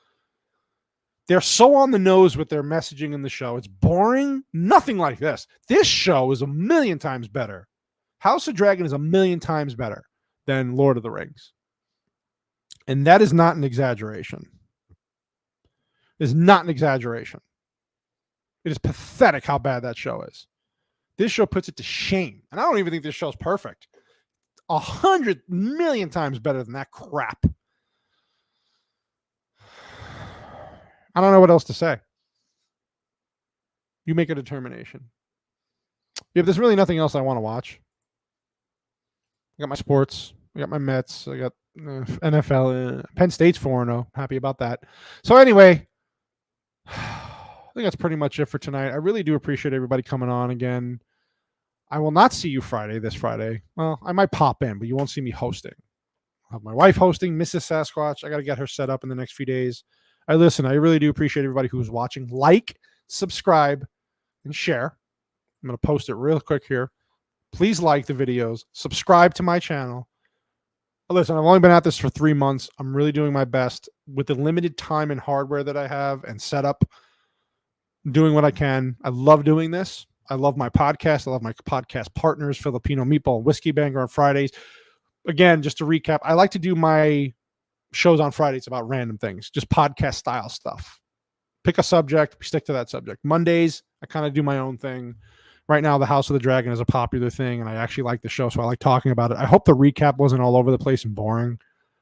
They're so on the nose with their messaging in the show. It's boring. Nothing like this. This show is a million times better. House of Dragon is a million times better than Lord of the Rings. And that is not an exaggeration. It is not an exaggeration. It is pathetic how bad that show is. This show puts it to shame. And I don't even think this show's perfect. 100 million times better than that crap. I don't know what else to say. You make a determination. Yeah, there's really nothing else I want to watch. I got my sports. I got my Mets. I got NFL. Penn State's 4-0. Happy about that. So anyway, I think that's pretty much it for tonight. I really do appreciate everybody coming on again. I will not see you this Friday. Well, I might pop in, but you won't see me hosting. I'll have my wife hosting, Mrs. Sasquatch. I got to get her set up in the next few days. I really do appreciate everybody who's watching. Like, subscribe, and share. I'm going to post it real quick here. Please like the videos. Subscribe to my channel. Listen, I've only been at this for 3 months. I'm really doing my best with the limited time and hardware that I have and setup. I'm doing what I can. I love doing this. I love my podcast. I love my podcast partners, Filipino Meatball and Whiskey Banger on Fridays. Again, just to recap, I like to do my shows on Fridays about random things, just podcast style stuff. Pick a subject, we stick to that subject. Mondays, I kind of do my own thing. Right now, the House of the Dragon is a popular thing, and I actually like the show, so I like talking about it. I hope the recap wasn't all over the place and boring.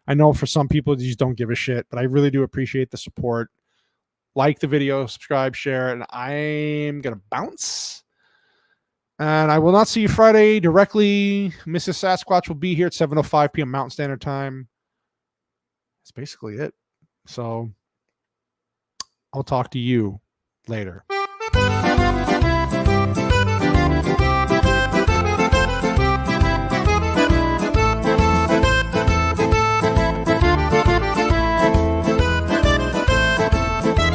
I know for some people, you just don't give a shit, but I really do appreciate the support. Like the video, subscribe, share, and I'm going to bounce. And I will not see you Friday directly. Mrs. Sasquatch will be here at 7:05 p.m. Mountain Standard Time. That's basically it. So I'll talk to you later.